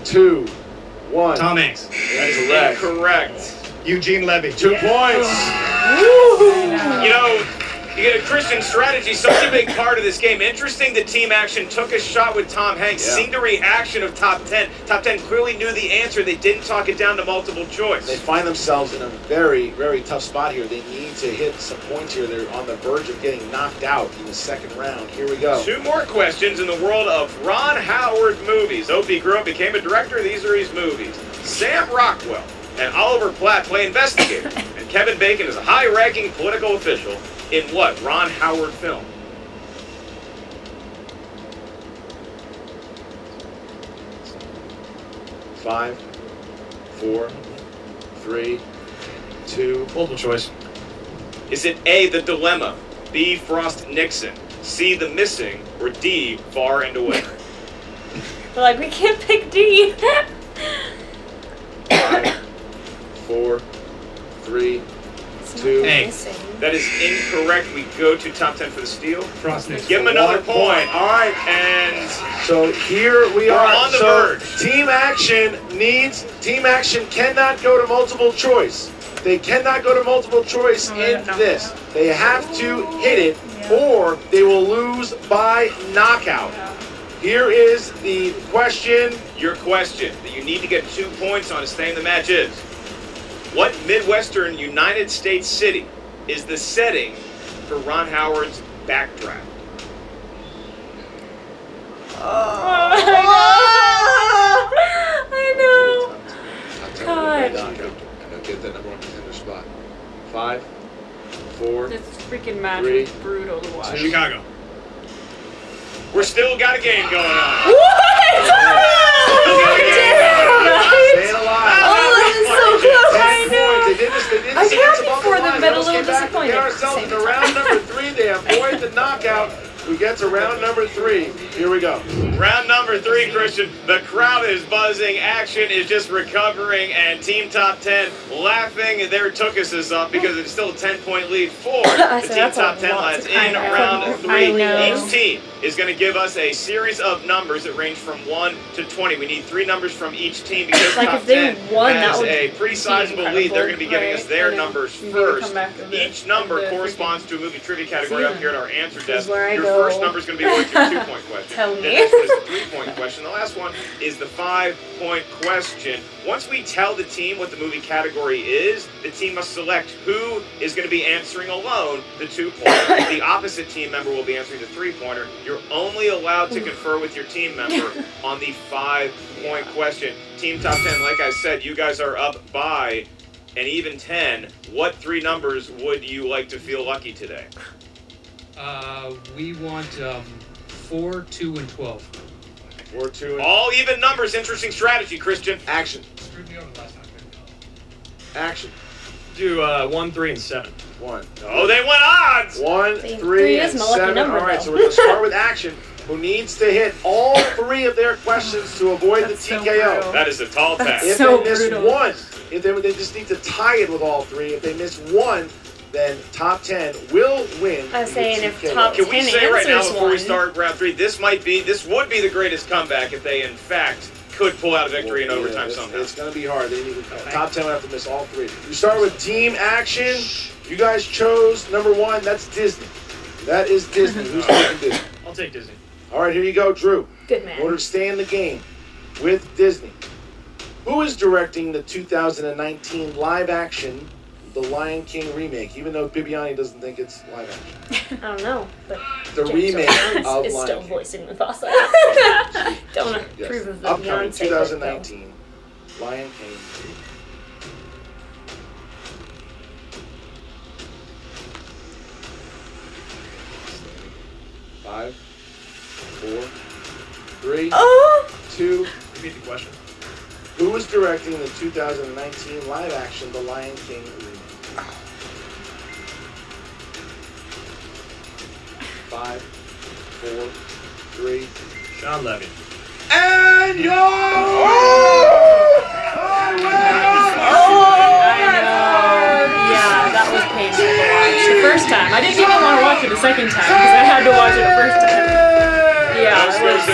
2, 1. Tom Hanks. That is incorrect. Eugene Levy. 2 points. You know, you get a Christian strategy, such a big part of this game. Interesting that Team Action took a shot with Tom Hanks. Yeah. Seen the reaction of Top 10. Top 10 clearly knew the answer. They didn't talk it down to multiple choice. They find themselves in a very, very tough spot here. They need to hit some points here. They're on the verge of getting knocked out in the second round. Here we go. 2 more questions in the world of Ron Howard movies. Opie grew up, became a director. These are his movies. Sam Rockwell and Oliver Platt play investigators, and Kevin Bacon is a high-ranking political official in what Ron Howard film? Five, 4, 3, 2. Multiple choice. Is it A, The Dilemma, B, Frost Nixon, C, The Missing, or D, Far and Away? We're like, we can't pick D. 5, 4, 3, 2. A. That is incorrect. We go to top 10 for the steal. Frost Nixon. Give him another 1 point. All right, and So here we We're are. on the so verge. Team Action cannot go to multiple choice. They cannot go to multiple choice in this. They have to hit it or they will lose by knockout. Here is the question. your question that you need to get 2 points on to stay in the match is, what Midwestern United States city is the setting for Ron Howard's Backdraft? I know. God. Get that number 1 contender spot. 5, 4. This freaking match 3, was brutal to watch. Chicago. We're still got a game going on. What? Staying alive. Oh, this is so close. 10 points. They did this I dance happy above for the them, line. but a Let's little get back and disappointed get at the ourselves same to round number 3. They avoid the knockout. We get to round number 3. Here we go. Round number 3, Christian. The crowd is buzzing. Action is just recovering, and Team Top 10 laughing their tookuses up because it's still a 10-point lead for the Team that's a Top 10 lot lads to in count. round I 3. know. Each team is going to give us a series of numbers that range from 1 to 20. We need 3 numbers from each team because Like Top if they 10 won, that has would a pretty sizable lead. They're going to be giving us their Right. numbers And then you first. come back to the- Each number the corresponds to a movie trivia category up here at our answer desk. where I Your go. first number is going to be worth your 2-point question. Tell The me. next one is the 3-point question. The last one is the 5-point question. Once we tell the team what the movie category is, the team must select who is going to be answering alone the 2-pointer. The opposite team member will be answering the 3-pointer. You're only allowed to confer with your team member on the 5-point question. Team Top 10, like I said, you guys are up by an even 10. What 3 numbers would you like to feel lucky today? We want 4, 2, and 12. 4, 2, and All even numbers. Interesting strategy, Christian. action. Action. Do 1, 3, and 7. 1. Oh, they went odds. 1, See, 3, three and is my lucky 7. number, All right, though. so we're going to start with action. Who needs to hit all 3 of their questions to avoid That's the so TKO? brutal. That is a tall task. If So they miss brutal. 1, if they just need to tie it with all 3. If they miss 1, then Top 10 will win. I was the saying if TKO. Top Can we 10 say right now answers before we one. start round 3, this would be the greatest comeback if they in fact could pull out a victory in overtime somehow. It's going to be hard. They need Top 10 will have to miss all 3. You start with Team Action. You guys chose number 1. That's Disney. That is Disney. Who's taking Disney? I'll take Disney. All right, here you go, Drew. Good In man. order to stay in the game with Disney, who is directing the 2019 live-action the Lion King remake, even though Bibiani doesn't think it's live action. I don't know, but The James remake Earl Jones of is Lion still King. voicing Mufasa. Don't approve of the Upcoming Beyonce 2019 Lion King. Five, 4, 3, 2. Repeat the question. Who is directing the 2019 live action The Lion King remake? 5, 4, 3. Sean Levy. And your Yeah, that was painful to watch the first time. I didn't even want to watch it the second time because I had to watch it the first time. Yeah, it was.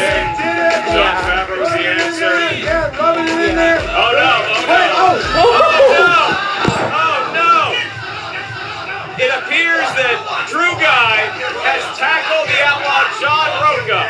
John Favreau's the answer. Yeah. Oh no! Oh no! Oh no! It appears that Drew Guy has tackled the outlaw John Roca.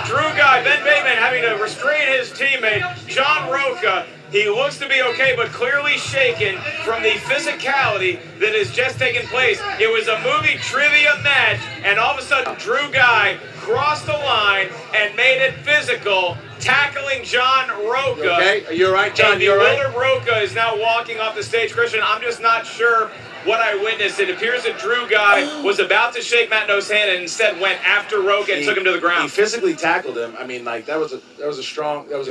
Drew Guy, Ben Bateman having to restrain his teammate, John Roca. He looks to be okay, but clearly shaken from the physicality that has just taken place. It was a movie trivia match, and all of a sudden, Drew Guy crossed the line and made it physical, tackling John Roca. Okay, are you all right, John? And You all right? bewildered Roca is now walking off the stage. Christian, I'm just not sure what I witnessed. It appears that Drew Guy was about to shake Matt No's hand and instead went after Roca and took him to the ground. He physically tackled him. I mean, like that was a strong tackle.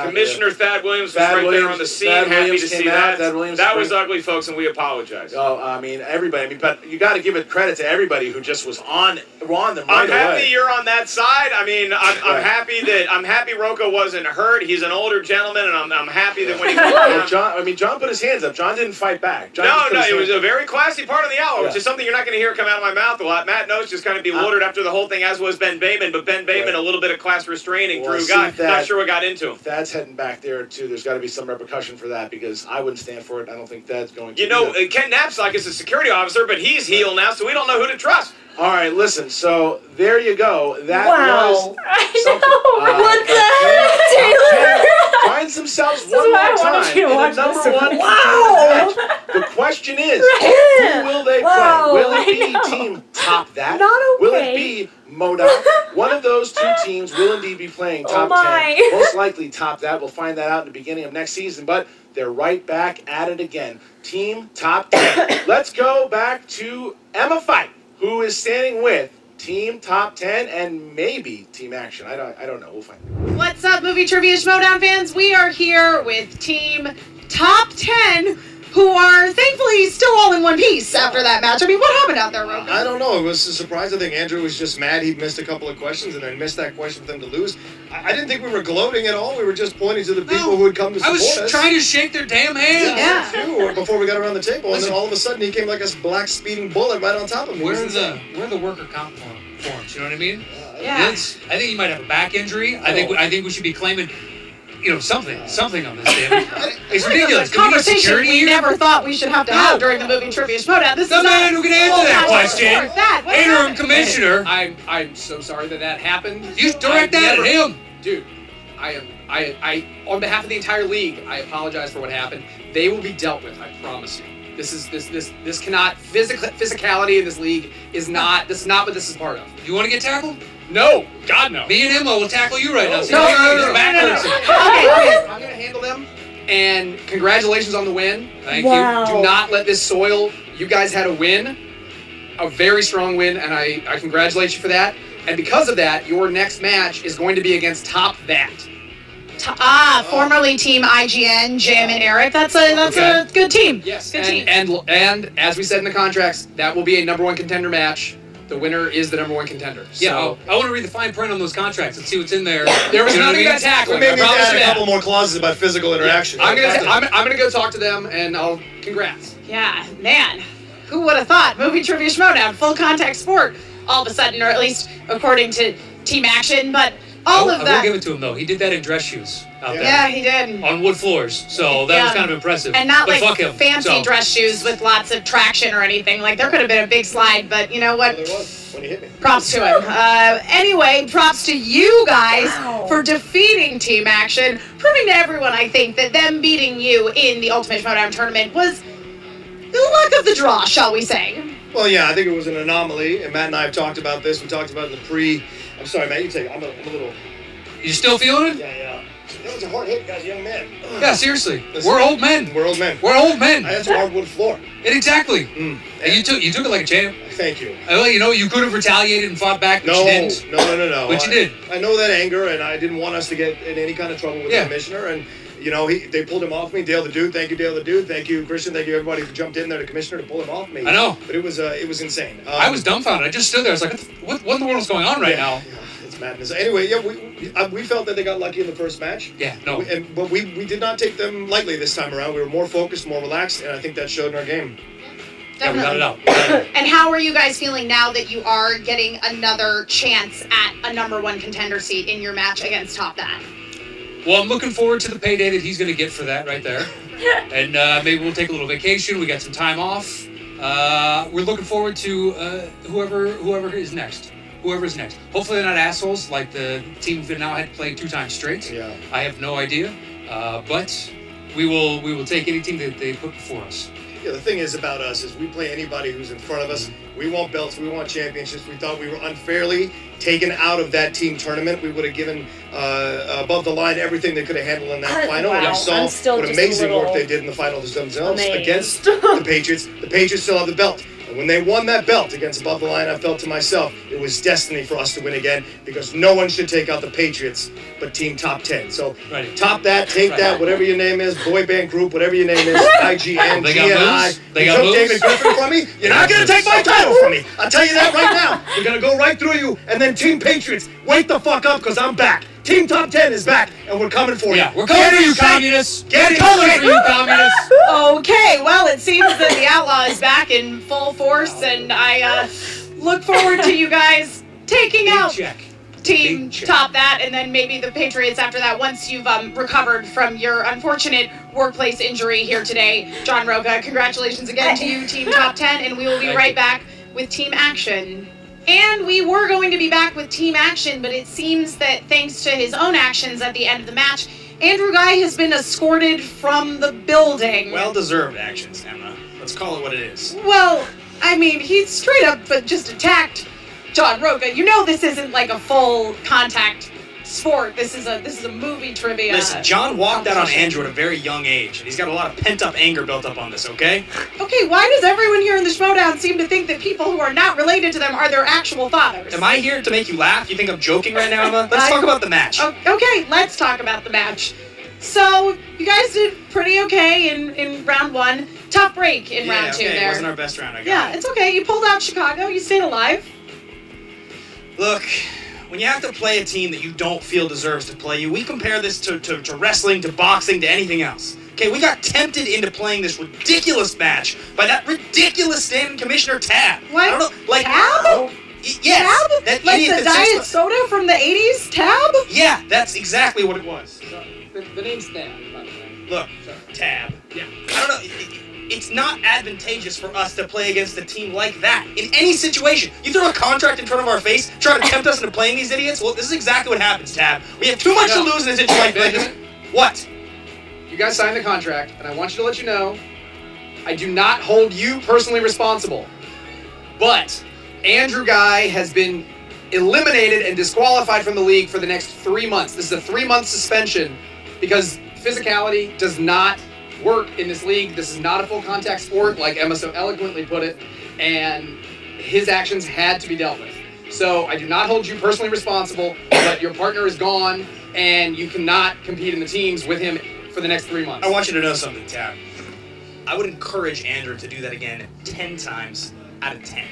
Commissioner Thad Williams was right there on the scene, happy to see that. That was ugly, folks, and we apologize. Oh, I mean, everybody. I mean, but you got to give it credit to everybody who just was on them right away. I'm happy you're on that side. I mean, I'm happy Roca wasn't hurt. He's an older gentleman, and I'm happy that when he went down. John put his hands up. John didn't fight back. John it was a very classy part of the hour, which is something you're not going to hear come out of my mouth a lot. Matt No's just kind of bewildered after the whole thing, as was Ben Bateman. But Ben Bateman, a little bit of class restraining. Drew Guy, not sure what got into him. Thad's heading back there too. There's got to be some repercussion for that because I wouldn't stand for it. I don't think Thad's going to. You know, Ken Knapsack is a security officer, but he's heel now, so we don't know who to trust. All right, listen. So there you go. That was What the heck, Taylor? finds themselves one more time in the number one Wow. match. The question is, who will they play? Will it be Team Top That? Will it be Schmoedown? One of those two teams will indeed be playing Top 10. Most likely Top That. We'll find that out in the beginning of next season, but they're right back at it again. Team Top 10. Let's go back to Emma Fight, who is standing with Team Top 10 and maybe Team Action. I don't know. We'll find out. What's up, Movie Trivia Schmoedown fans? We are here with Team Top 10, who are thankfully still all in one piece after that match. I mean, what happened out there, Roca? I don't know. It was a surprise. I think Andrew was just mad he missed a couple of questions and then missed that question for them to lose. I didn't think we were gloating at all. We were just pointing to the people who had come to support us. I was trying to shake their damn hands. Yeah. Before we got around the table, and then all of a sudden he came like a black speeding bullet right on top of me. Where are the worker comp forms? You know what I mean? Yeah. I think he might have a back injury. I think we should be claiming, something on this. Damn it. It's ridiculous. It's a conversation we never thought we should have to have during the Movie Trivia Schmoedown. This The is man who can answer that question. Interim commissioner. I'm so sorry that happened. You direct that at him, dude. I on behalf of the entire league, I apologize for what happened. They will be dealt with. I promise you. This cannot physicality in this league is not. This is not what this is part of. You want to get tackled? No, God no. Me and Emma will tackle you right now. No. Okay. I'm gonna handle them. And congratulations on the win. Thank you. Do not let this soil. You guys had a win, a very strong win, and I congratulate you for that. And because of that, your next match is going to be against Top That. Formerly Team IGN, Jim and Eric. That's a good team. Yes. Good team. And as we said in the contracts, that will be a #1 contender match. The winner is the #1 contender. Yeah, So, I want to read the fine print on those contracts and see what's in there. There was nothing about tackling. Maybe I promise add you a that. couple more clauses about physical interaction. I'm gonna go talk to them, and I'll congrats. Yeah, man. Who would have thought? Movie Trivia Schmoedown, full contact sport, all of a sudden, or at least according to Team Action, but all of I that. will give it to him, though. He did that in dress shoes out there. Yeah, he did. On wood floors, so that was kind of impressive. And not but like fuck him, fancy so. dress shoes with lots of traction or anything. Like, there could have been a big slide, but you know what? There was when he hit me. Props to him. Anyway, props to you guys for defeating Team Action, proving to everyone, I think, that them beating you in the Ultimate Schmoedown tournament was luck of the draw, shall we say? Well, yeah, I think it was an anomaly, and Matt and I have talked about this. We talked about it in the pre. I'm sorry, Matt. You take it. I'm a little. You still feeling it? Yeah. That was a hard hit, guys. Young man. Yeah, seriously. We're old men. We're old men. We're old men. That's a hardwood floor. Exactly. And you took it like a champ. Thank you. You know, you could have retaliated and fought back, but you didn't. No. But you did. I know that anger, and I didn't want us to get in any kind of trouble with the commissioner. And you know, they pulled him off me. Dale the Dude. Thank you, Dale the Dude. Thank you, Christian. Thank you, everybody who jumped in there, the commissioner, to pull him off me. I know. But it was insane. I was dumbfounded. I just stood there. I was like, what in the world is going on right now? Yeah, it's madness. Anyway, yeah, we felt that they got lucky in the first match. Yeah, no. But we did not take them lightly this time around. We were more focused, more relaxed, and I think that showed in our game. Yeah, we got it out. And how are you guys feeling now that you are getting another chance at a #1 contender seat in your match against Top That? Well, I'm looking forward to the payday that he's going to get for that right there. And maybe we'll take a little vacation. We got some time off. We're looking forward to whoever is next. Whoever's next. Hopefully they're not assholes like the team we've now had played 2 times straight. Yeah. I have no idea. But we will take any team that they put before us. Yeah, the thing is about us is we play anybody who's in front of us. We want belts. We want championships. We thought we were unfairly taken out of that team tournament. We would have given above the line everything they could have handled in that final. Wow. And you saw what amazing work they did in the finals themselves against the Patriots. The Patriots still have the belt. And when they won that belt against Above the Line, I felt to myself, it was destiny for us to win again because no one should take out the Patriots but Team Top 10. So top that, take that, whatever your name is, boy band group, whatever your name is, IGN, They got GNI. moves? They You got took moves? David Griffin from me, you're not going to take my title from me. I'll tell you that right now. We're going to go right through you. And then Team Patriots, wake the fuck up because I'm back. Team Top 10 is back, and we're coming for you. Yeah, we're coming for you, communists. Get it coming straight. for you, communists. Okay, well, it seems that the Outlaw is back in full force, and I look forward to you guys taking out Team Top That, and then maybe the Patriots after that once you've recovered from your unfortunate workplace injury here today. John Roca, congratulations again to you, Team Top 10, and we will be right back with Team Action. And we were going to be back with Team Action, but it seems that thanks to his own actions at the end of the match, Andrew Guy has been escorted from the building. Well-deserved actions, Emma. Let's call it what it is. Well, I mean, he straight up but just attacked John Roca. You know this isn't like a full contact sport. This is a movie trivia. Listen, John walked out on Andrew at a very young age, and he's got a lot of pent-up anger built up on this, okay? Okay, why does everyone here in the Schmoedown seem to think that people who are not related to them are their actual fathers? Am I here to make you laugh? You think I'm joking right now, Emma? Let's talk about the match. Okay, let's talk about the match. So, you guys did pretty okay in round 1. Tough break in round 2 there. It wasn't our best round, I got Yeah, it's okay. You pulled out Chicago. You stayed alive. Look, when you have to play a team that you don't feel deserves to play you, we compare this to wrestling, to boxing, to anything else. Okay, we got tempted into playing this ridiculous match by that ridiculous standing commissioner Tab. What? I don't know, like Tab? Yes. Tab? That Like idiot the that diet sits- soda from the 80s? Tab? Yeah, that's exactly what it was. The name's Tab, by the way. Look, Tab. Yeah. I don't know. It's not advantageous for us to play against a team like that in any situation. You throw a contract in front of our face, try to tempt us into playing these idiots. Well, this is exactly what happens, Tab. We have too much to lose in a situation like this. What? You guys signed the contract, and I want you to let you know, I do not hold you personally responsible. But Andrew Guy has been eliminated and disqualified from the league for the next 3 months. This is a 3-month suspension because physicality does not work in this league. This is not a full contact sport, like Emma so eloquently put it, and his actions had to be dealt with. So I do not hold you personally responsible, but your partner is gone, and you cannot compete in the teams with him for the next 3 months. I want you to know something, Tab. I would encourage Andrew to do that again 10 times out of 10.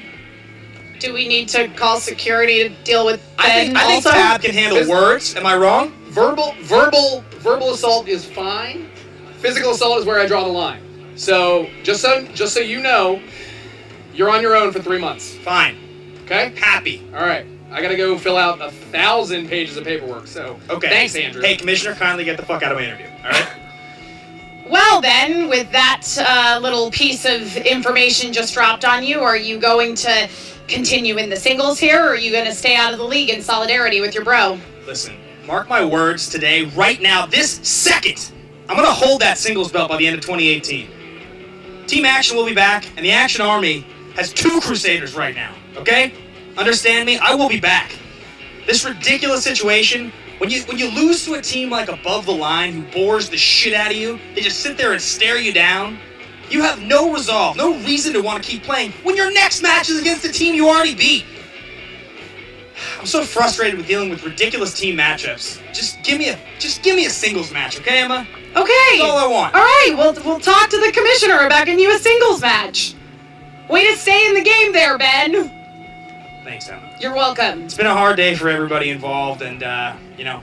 Do we need to call security to deal with Ben I think also? Tab can handle words. Am I wrong? Verbal assault is fine. Physical assault is where I draw the line. So just so you know, you're on your own for 3 months. Fine. Okay? Happy. All right. I gotta go fill out 1,000 pages of paperwork. So Okay. thanks, Andrew. Hey, Commissioner, kindly get the fuck out of my interview. All right. Well then, with that little piece of information just dropped on you, are you going to continue in the singles here, or are you going to stay out of the league in solidarity with your bro? Listen, mark my words today, right now, this second, I'm going to hold that singles belt by the end of 2018. Team Action will be back, and the Action Army has 2 Crusaders right now, okay? Understand me? I will be back. This ridiculous situation, when you lose to a team like Above the Line who bores the shit out of you, they just sit there and stare you down, you have no resolve, no reason to want to keep playing when your next match is against a team you already beat. I'm so frustrated with dealing with ridiculous team matchups. Just give me a singles match, okay, Emma? Okay. That's all I want. All right, we'll talk to the commissioner about getting you a singles match. Way to stay in the game there, Ben. Thanks, Emma. You're welcome. It's been a hard day for everybody involved, and, you know,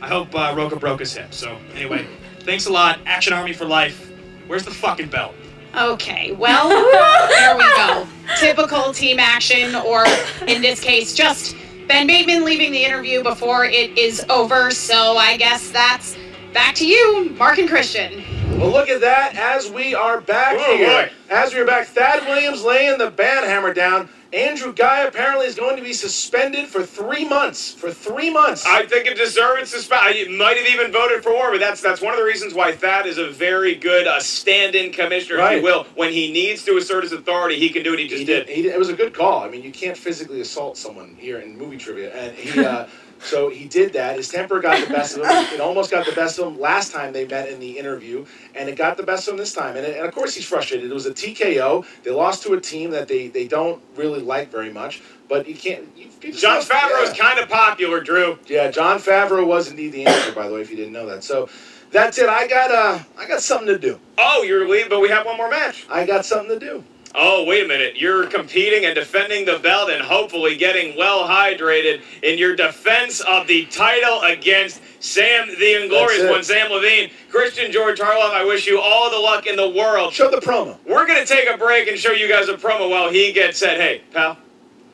I hope Roka broke his hip. So, anyway, thanks a lot. Action Army for life. Where's the fucking belt? Okay, well, there we go. Typical Team Action, or in this case, just Ben Bateman leaving the interview before it is over. So I guess that's back to you, Mark and Christian. Well, look at that. As we are back here, as we are back, Thad Williams laying the band hammer down. Andrew Guy apparently is going to be suspended for 3 months. For 3 months. I think it deserved suspension. I might have even voted for more, but that's one of the reasons why Thad is a very good stand-in commissioner, if you will. When he needs to assert his authority, he can do it. He just did. It was a good call. I mean, you can't physically assault someone here in movie trivia, and he. So he did that. His temper got the best of him. It almost got the best of him last time they met in the interview, and it got the best of him this time. And of course he's frustrated. It was a TKO. They lost to a team that they don't really like very much. But you can't. John Favreau's kind of popular, Drew. Yeah, John Favreau was indeed the answer, by the way, if you didn't know that. So that's it. I got something to do. Oh, you're leaving, but we have one more match. I got something to do. Oh, wait a minute. You're competing and defending the belt and hopefully getting well hydrated in your defense of the title against Sam the Inglorious One, Sam Levine. Christian George Harloff, I wish you all the luck in the world. Show the promo. We're going to take a break and show you guys a promo while he gets said, hey, pal,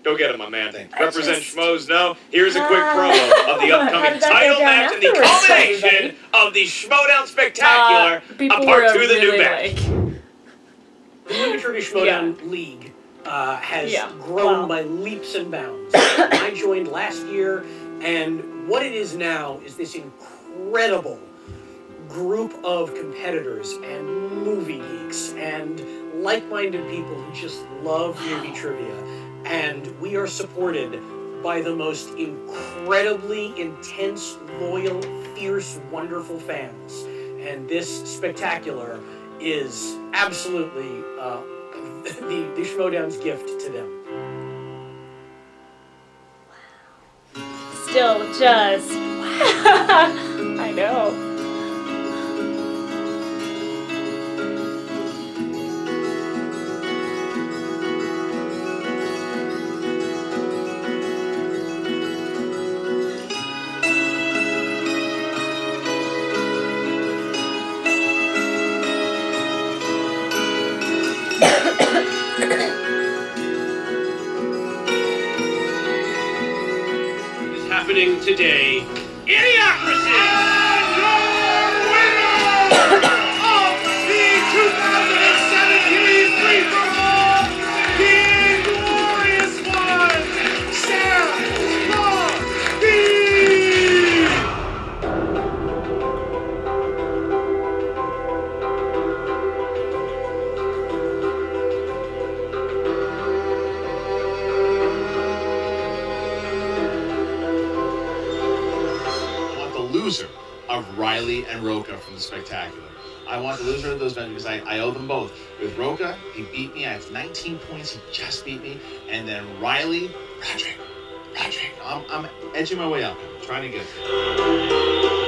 go get him, my man. Represent Schmoes. No. Here's a quick promo of the upcoming title match and the culmination of the Schmoedown Spectacular, a part 2 of the new match. The Movie Trivia Schmoedown League has grown by leaps and bounds. I joined last year, and what it is now is this incredible group of competitors and movie geeks and like-minded people who just love movie trivia. And we are supported by the most incredibly intense, loyal, fierce, wonderful fans. And this spectacular is absolutely the Schmoedown's gift to them. Still just wow. I know. Today, Idiocracy! And your winner of the 2017 free-for-all, the Inglorious One, Sam of Riley and Roka from the Spectacular. I want the loser of those matches because I owe them both. With Roka, he beat me. I have 19 points. He just beat me. And then Riley, Patrick. I'm edging my way up. I'm trying to get there.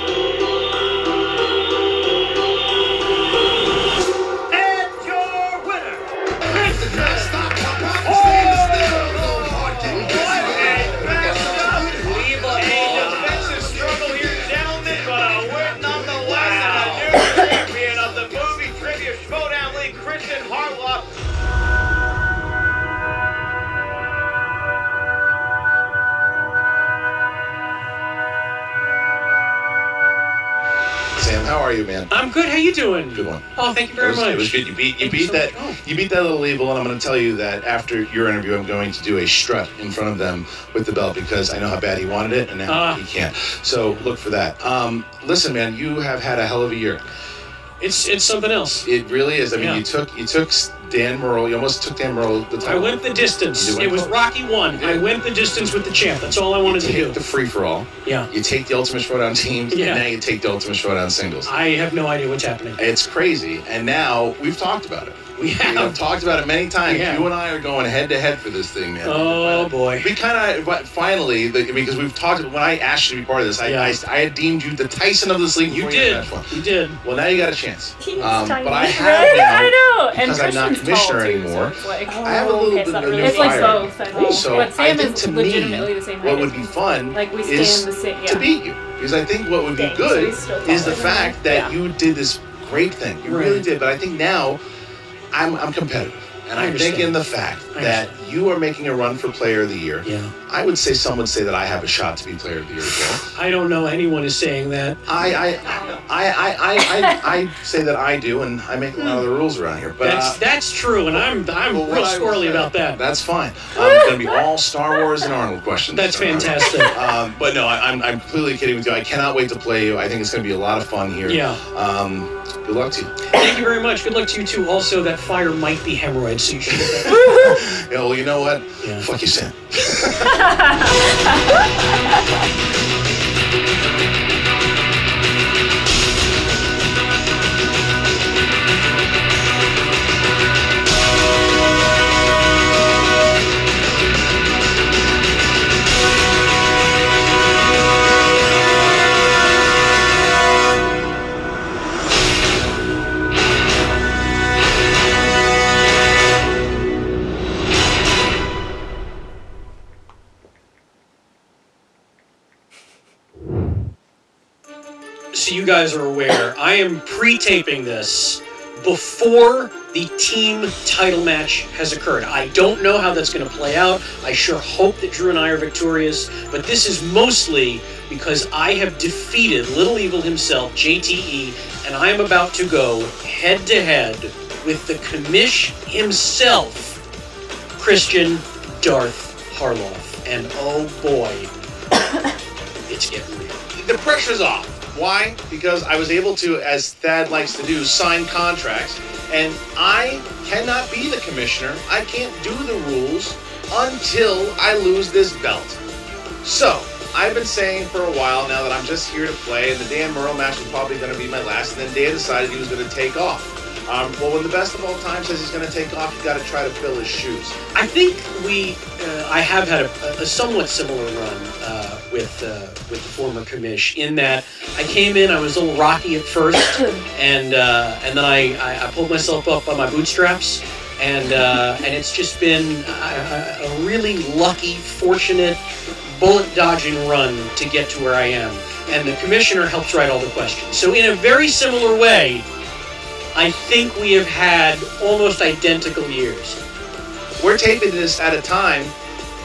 How are you, man? I'm good. How you doing? Good one. Oh, thank you very much. It was good. You beat that little evil, and I'm going to tell you that after your interview, I'm going to do a strut in front of them with the belt because I know how bad he wanted it, and now he can't. So look for that. Listen, man, you have had a hell of a year. It's something else. It really is. I mean, Yeah. you took Dan Murrell. You almost took Dan Murrell the title. I went the distance. You went It was Rocky 1. I went the distance with the champ. That's all I wanted to do. The free-for-all. Yeah. You take the Ultimate Showdown teams, Yeah. and now you take the Ultimate Showdown singles. I have no idea what's happening. It's crazy. And now we've talked about it. We have. I've talked about it many times. Yeah. You and I are going head-to-head for this thing, man. Oh, boy. We kind of, but finally, because we've talked, when I asked you to be part of this, I had deemed you the Tyson of this league. You before did. had that one. You did. Well, now you got a chance. Team's But I tiny. have now, I know. And because I'm not Christian's tall, commissioner too, anymore, so it's like, I have a little bit of a new it's like fire. both, I think. So But Sam I think is to legitimately me, the same height what as would be me. fun Like, we is stand the same, to beat you. Because I think what would be Dang, so good he's still is the taller than fact me. that Yeah. you did this great thing. You really did. But I think now I'm competitive. And I think in the fact that you are making a run for Player of the Year, I would say some would say that I have a shot to be Player of the Year as well. I don't know anyone is saying that. I say that I do, and I make a lot of the rules around here. But That's true, and I'm real squirrely about that. That's fine. It's going to be all Star Wars and Arnold questions. That's fantastic. But no, I'm completely kidding with you. I cannot wait to play you. I think it's going to be a lot of fun here. Yeah. Good luck to you. Thank you very much. Good luck to you too. Also, that fire might be hemorrhoids, so you should get that. Yeah, well, you know what? Fuck you, Sam. So you guys are aware, I am pre-taping this before the team title match has occurred. I don't know how that's going to play out. I sure hope that Drew and I are victorious, but this is mostly because I have defeated Little Evil himself, JTE, and I am about to go head-to-head with the commish himself, Christian Darth Harloff. And oh boy, it's getting real. The pressure's off. Why? Because I was able to, as Thad likes to do, sign contracts, and I cannot be the commissioner. I can't do the rules until I lose this belt. So, I've been saying for a while now that I'm just here to play, and the Dan Murrow match was probably going to be my last, and then Dan decided he was going to take off. Well, when the best of all time says he's going to take off, you got to try to fill his shoes. I think I have had a somewhat similar run with the former commish, in that I came in, I was a little rocky at first, and then I pulled myself up by my bootstraps, and it's just been a really lucky, fortunate, bullet-dodging run to get to where I am. And the commissioner helps write all the questions. So in a very similar way, I think we have had almost identical years. We're taping this at a time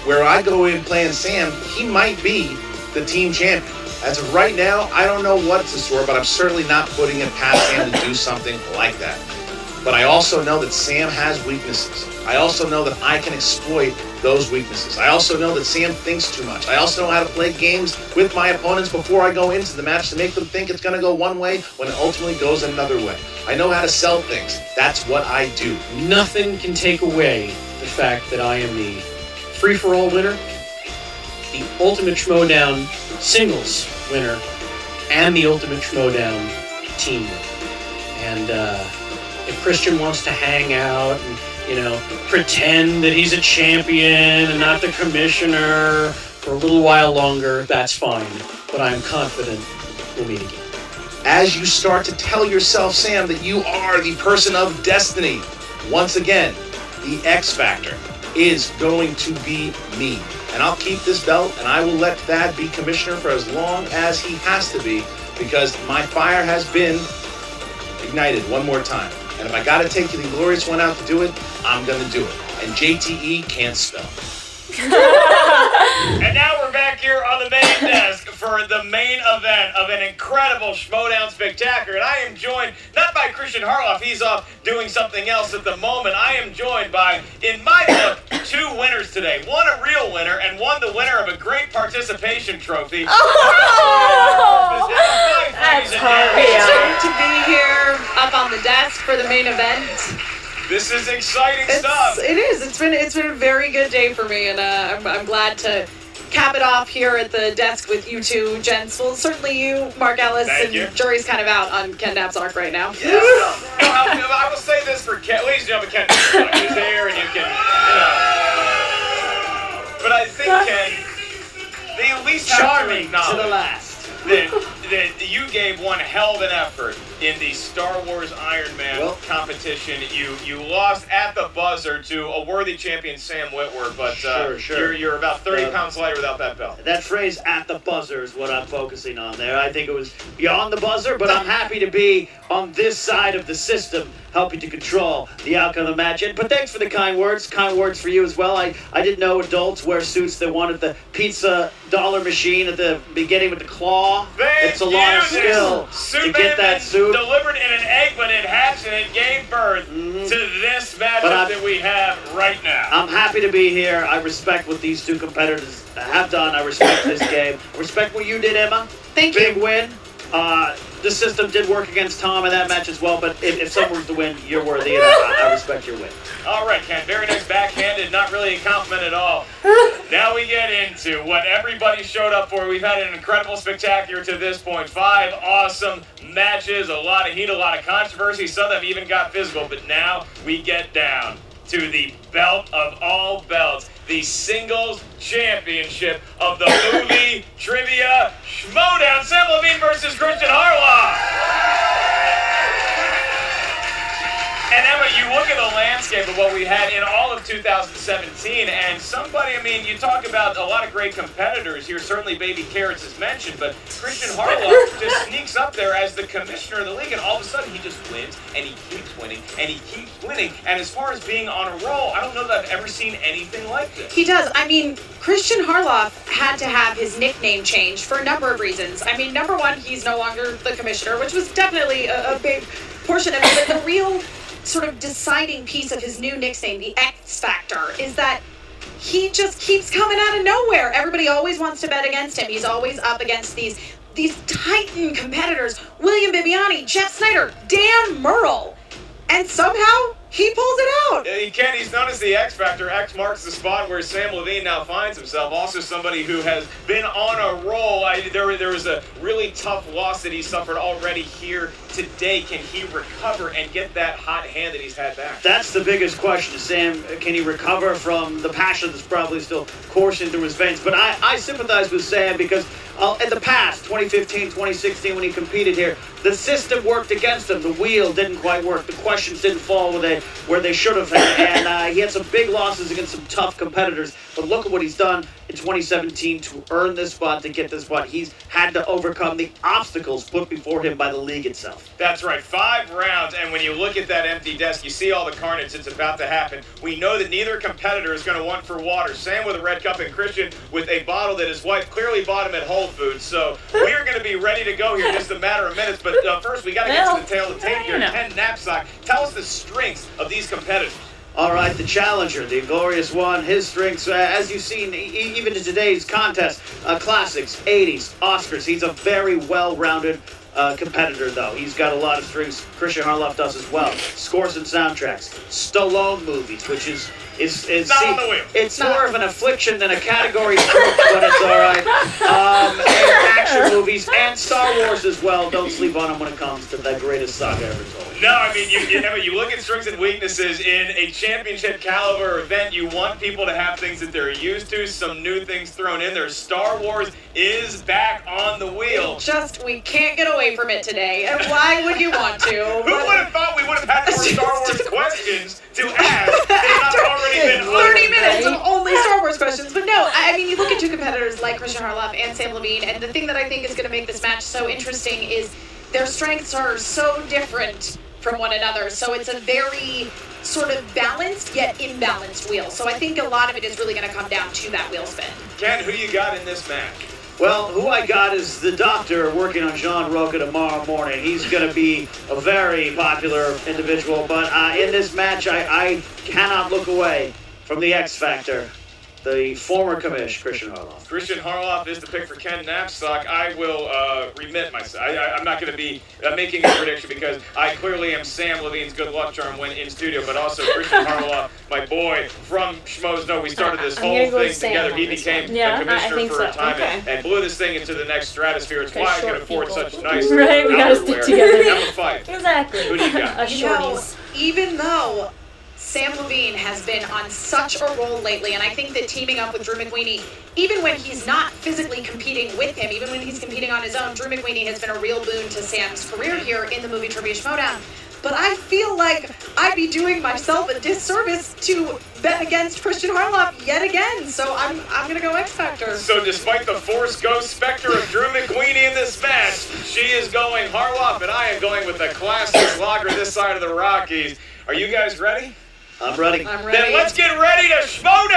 where I go in playing Sam, he might be the team champion. As of right now, I don't know what's in store, but I'm certainly not putting it past Sam to do something like that. But I also know that Sam has weaknesses. I also know that I can exploit those weaknesses. I also know that Sam thinks too much. I also know how to play games with my opponents before I go into the match to make them think it's going to go one way when it ultimately goes another way. I know how to sell things. That's what I do. Nothing can take away the fact that I am the free-for-all winner, the Ultimate Schmoedown singles winner, and the Ultimate Schmoedown team winner. And if Christian wants to hang out and, pretend that he's a champion and not the commissioner for a little while longer, that's fine. But I'm confident we'll meet again. As you start to tell yourself, Sam, that you are the person of destiny, once again, the X Factor is going to be me. And I'll keep this belt, and I will let Thad be commissioner for as long as he has to be, because my fire has been ignited one more time. And if I got to take the glorious one out to do it, I'm going to do it. And JTE can't spell. And now we're back here on the main desk for the main event of an incredible Schmoedown Spectacular. And I am joined not by Christian Harloff, he's off doing something else at the moment. I am joined by, in my book, two winners today. One a real winner, and one the winner of a great participation trophy. Oh! That's great to be here up the desk for the main event. This is exciting stuff. It is. It's been a very good day for me, and I'm glad to cap it off here at the desk with you two gents. Well, certainly you, Mark Ellis, Thank and you. Jury's kind of out on Ken Knapp's arc right now. Yeah, I will say this for Ken. Ladies and gentlemen, Ken is there, and you can, But I think, Ken, they at least have Charming to acknowledge to the last. that you gave one hell of an effort in the Star Wars Iron Man competition. You lost at the buzzer to a worthy champion, Sam Witwer, but Sure. you're about 30 pounds lighter without that belt. That phrase "at the buzzer" is what I'm focusing on there. I think it was beyond the buzzer, but I'm happy to be on this side of the system, helping to control the outcome of the match. But thanks for the kind words. Kind words for you as well. I didn't know adults wear suits that wanted the pizza dollar machine at the beginning with the claw. It's a lot of skill to get that suit. Delivered in an egg, but it hatched and it gave birth to this matchup that we have right now. I'm happy to be here. I respect what these two competitors have done. I respect this game. I respect what you did, Emma. Thank you. Big win. The system did work against Tom in that match as well, but if someone were to win, you're worthy, and I respect your win. All right, Ken. Very nice backhanded. Not really a compliment at all. Now we get into what everybody showed up for. We've had an incredible spectacular to this point. 5 awesome matches, a lot of heat, a lot of controversy. Some of them even got physical, but now we get down to the belt of all belts, the singles championship of the movie trivia Schmoedown. Sam Levine versus Christian Harloff. And Emma, you look at the landscape of what we had in all of 2017, and somebody, I mean, you talk about a lot of great competitors here. Certainly Baby Carrots is mentioned, but Christian Harloff just sneaks up there as the commissioner of the league, and all of a sudden he just wins, and he keeps winning, and he keeps winning. And as far as being on a roll, I don't know that I've ever seen anything like this. He does. I mean, Christian Harloff had to have his nickname changed for a number of reasons. I mean, number one, he's no longer the commissioner, which was definitely a big portion of it. But the real sort of deciding piece of his new nickname, the X Factor, is that he just keeps coming out of nowhere. Everybody always wants to bet against him. He's always up against these titan competitors, William Bibiani, Jeff Snyder, Dan Murrell, and somehow he pulls it out. He's known as the X Factor. X marks the spot where Sam Levine now finds himself. Also somebody who has been on a roll. There was a really tough loss that he suffered already here today. Can he recover and get that hot hand that he's had back? That's the biggest question, Sam. Can he recover from the passion that's probably still coursing through his veins? But I sympathize with Sam because in the past, 2015, 2016, when he competed here, the system worked against him. The wheel didn't quite work. The questions didn't fall where they should have. And he had some big losses against some tough competitors. But look at what he's done in 2017 to earn this spot, to get this spot. He's had to overcome the obstacles put before him by the league itself. That's right, 5 rounds, and when you look at that empty desk, you see all the carnage that's about to happen. We know that neither competitor is going to want for water. Sam with a red cup and Christian with a bottle that his wife clearly bought him at Whole Foods. So we are going to be ready to go here in just a matter of minutes. But first, we got to get to the tail of the tape here. Ken Knapsack, tell us the strengths of these competitors. All right, the challenger, the glorious one, his strengths, as you've seen, even in today's contest, classics, 80s, Oscars. He's a very well-rounded competitor, though. He's got a lot of strengths. Christian Harloff does as well. Scores and soundtracks, Stallone movies, which is not on the wheel. It's more of an affliction than a category strength, but it's all right. And action movies and Star Wars as well. Don't sleep on him when it comes to the greatest saga ever told. No, I mean, you look at strengths and weaknesses in a championship caliber event. You want people to have things that they're used to, some new things thrown in there. Star Wars is back on the wheel. We can't get away from it today. And why would you want to? Who would have thought we would have had more Star Wars questions to ask that have not already been 30 minutes of only Star Wars questions. But no, I mean, you look at two competitors like Christian Harloff and Sam Levine, and the thing that I think is going to make this match so interesting is their strengths are so different from one another. So it's a very sort of balanced yet imbalanced wheel. So I think a lot of it is really going to come down to that wheel spin. Ken, who you got in this match? Well, who I got is the doctor working on John Roca tomorrow morning. He's going to be a very popular individual, but in this match, I cannot look away from the X Factor, the former commish, Christian Harloff. Christian Harloff is the pick for Ken Knapsack. I will remit myself. I'm not going to be making a prediction because I clearly am Sam Levine's good luck charm when in studio, but also Christian Harloff, my boy from Schmoedown. We started this whole thing together. He became the commissioner for a time and blew this thing into the next stratosphere. It's why I can afford such nice Right, we gotta stick together. Have a fight. Exactly. Who do you got? You know, even though Sam Levine has been on such a roll lately, and I think that teaming up with Drew McWeeny, even when he's not physically competing with him, even when he's competing on his own, Drew McWeeny has been a real boon to Sam's career here in the movie Trivia Schmoedown. But I feel like I'd be doing myself a disservice to bet against Christian Harloff yet again, so I'm gonna go X Factor. So despite the Force Ghost Spectre of Drew McWeeny in this match, she is going Harloff, and I am going with the classic lager this side of the Rockies. Are you guys ready? I'm ready. I'm ready. Then let's get ready to Schmoedown!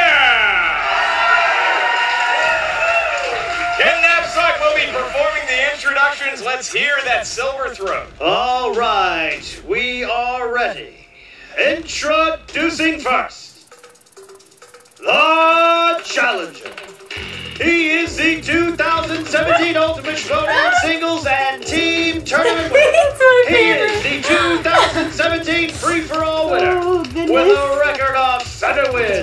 Ken Knapsack will be performing the introductions. Let's hear that silver throat. All right, we are ready. Introducing first, the challenger. He is the 2017 Ultimate Schmoedown Singles and Team Tournament winner. He is the 2017 Free-for-All winner with a record of 7 wins,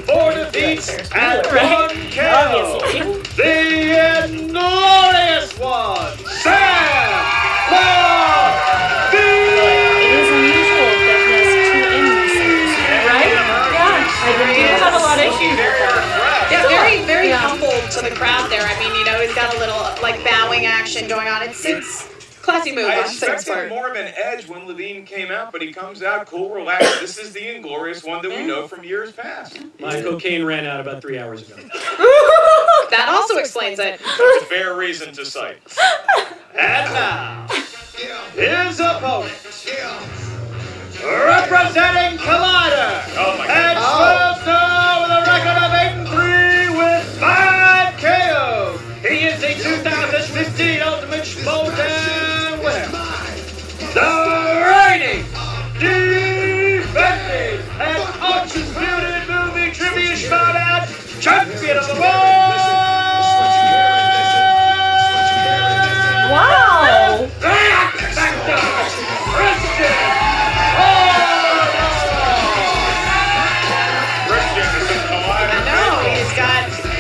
4 defeats, and 1 KO. The inglorious one, Sam Levine! It is unusual that he has 2 enemies in this year, right? Yeah, I do have a lot of issues with that. Yeah, very humble to the crowd there. I mean, you know, he's got a little like bowing action going on. It's classy move I on Sam's expected part. more of an edge when Levine came out, but he comes out cool, relaxed. This is the inglorious one that we know from years past. My cocaine ran out about 3 hours ago. That also explains it. That's a fair reason to cite. And now, his opponent, representing Collider, and Schmoedown with a record of 8-3 with 5 KOs. He is the 2015 Ultimate Schmoedown winner, the reigning, defending, and undisputed movie Trivia Schmoedown champion of the world. Wow!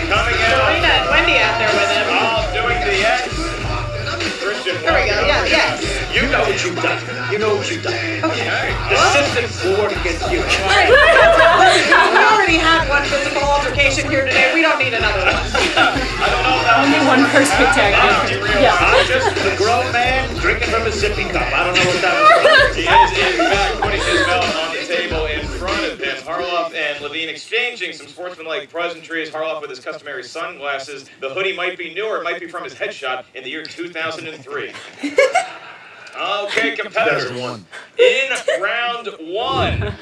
Coming in. Serena and Wendy out there with him. All doing the X. Christian. There we go. Yeah, yes. You know what you've done. You know what you've done. Okay. The system's war against you. We already had one physical altercation here today. We don't need another one. I don't know if that Only one per spectacular. Yeah. I'm just the grown man drinking from a sippy cup. I don't know what that was. He is in fact putting his belt on the table in front of him. Harloff and Levine exchanging some sportsmanlike pleasantries. Harloff with his customary sunglasses. The hoodie might be newer. It might be from his headshot in the year 2003. Okay, competitors. In round 1,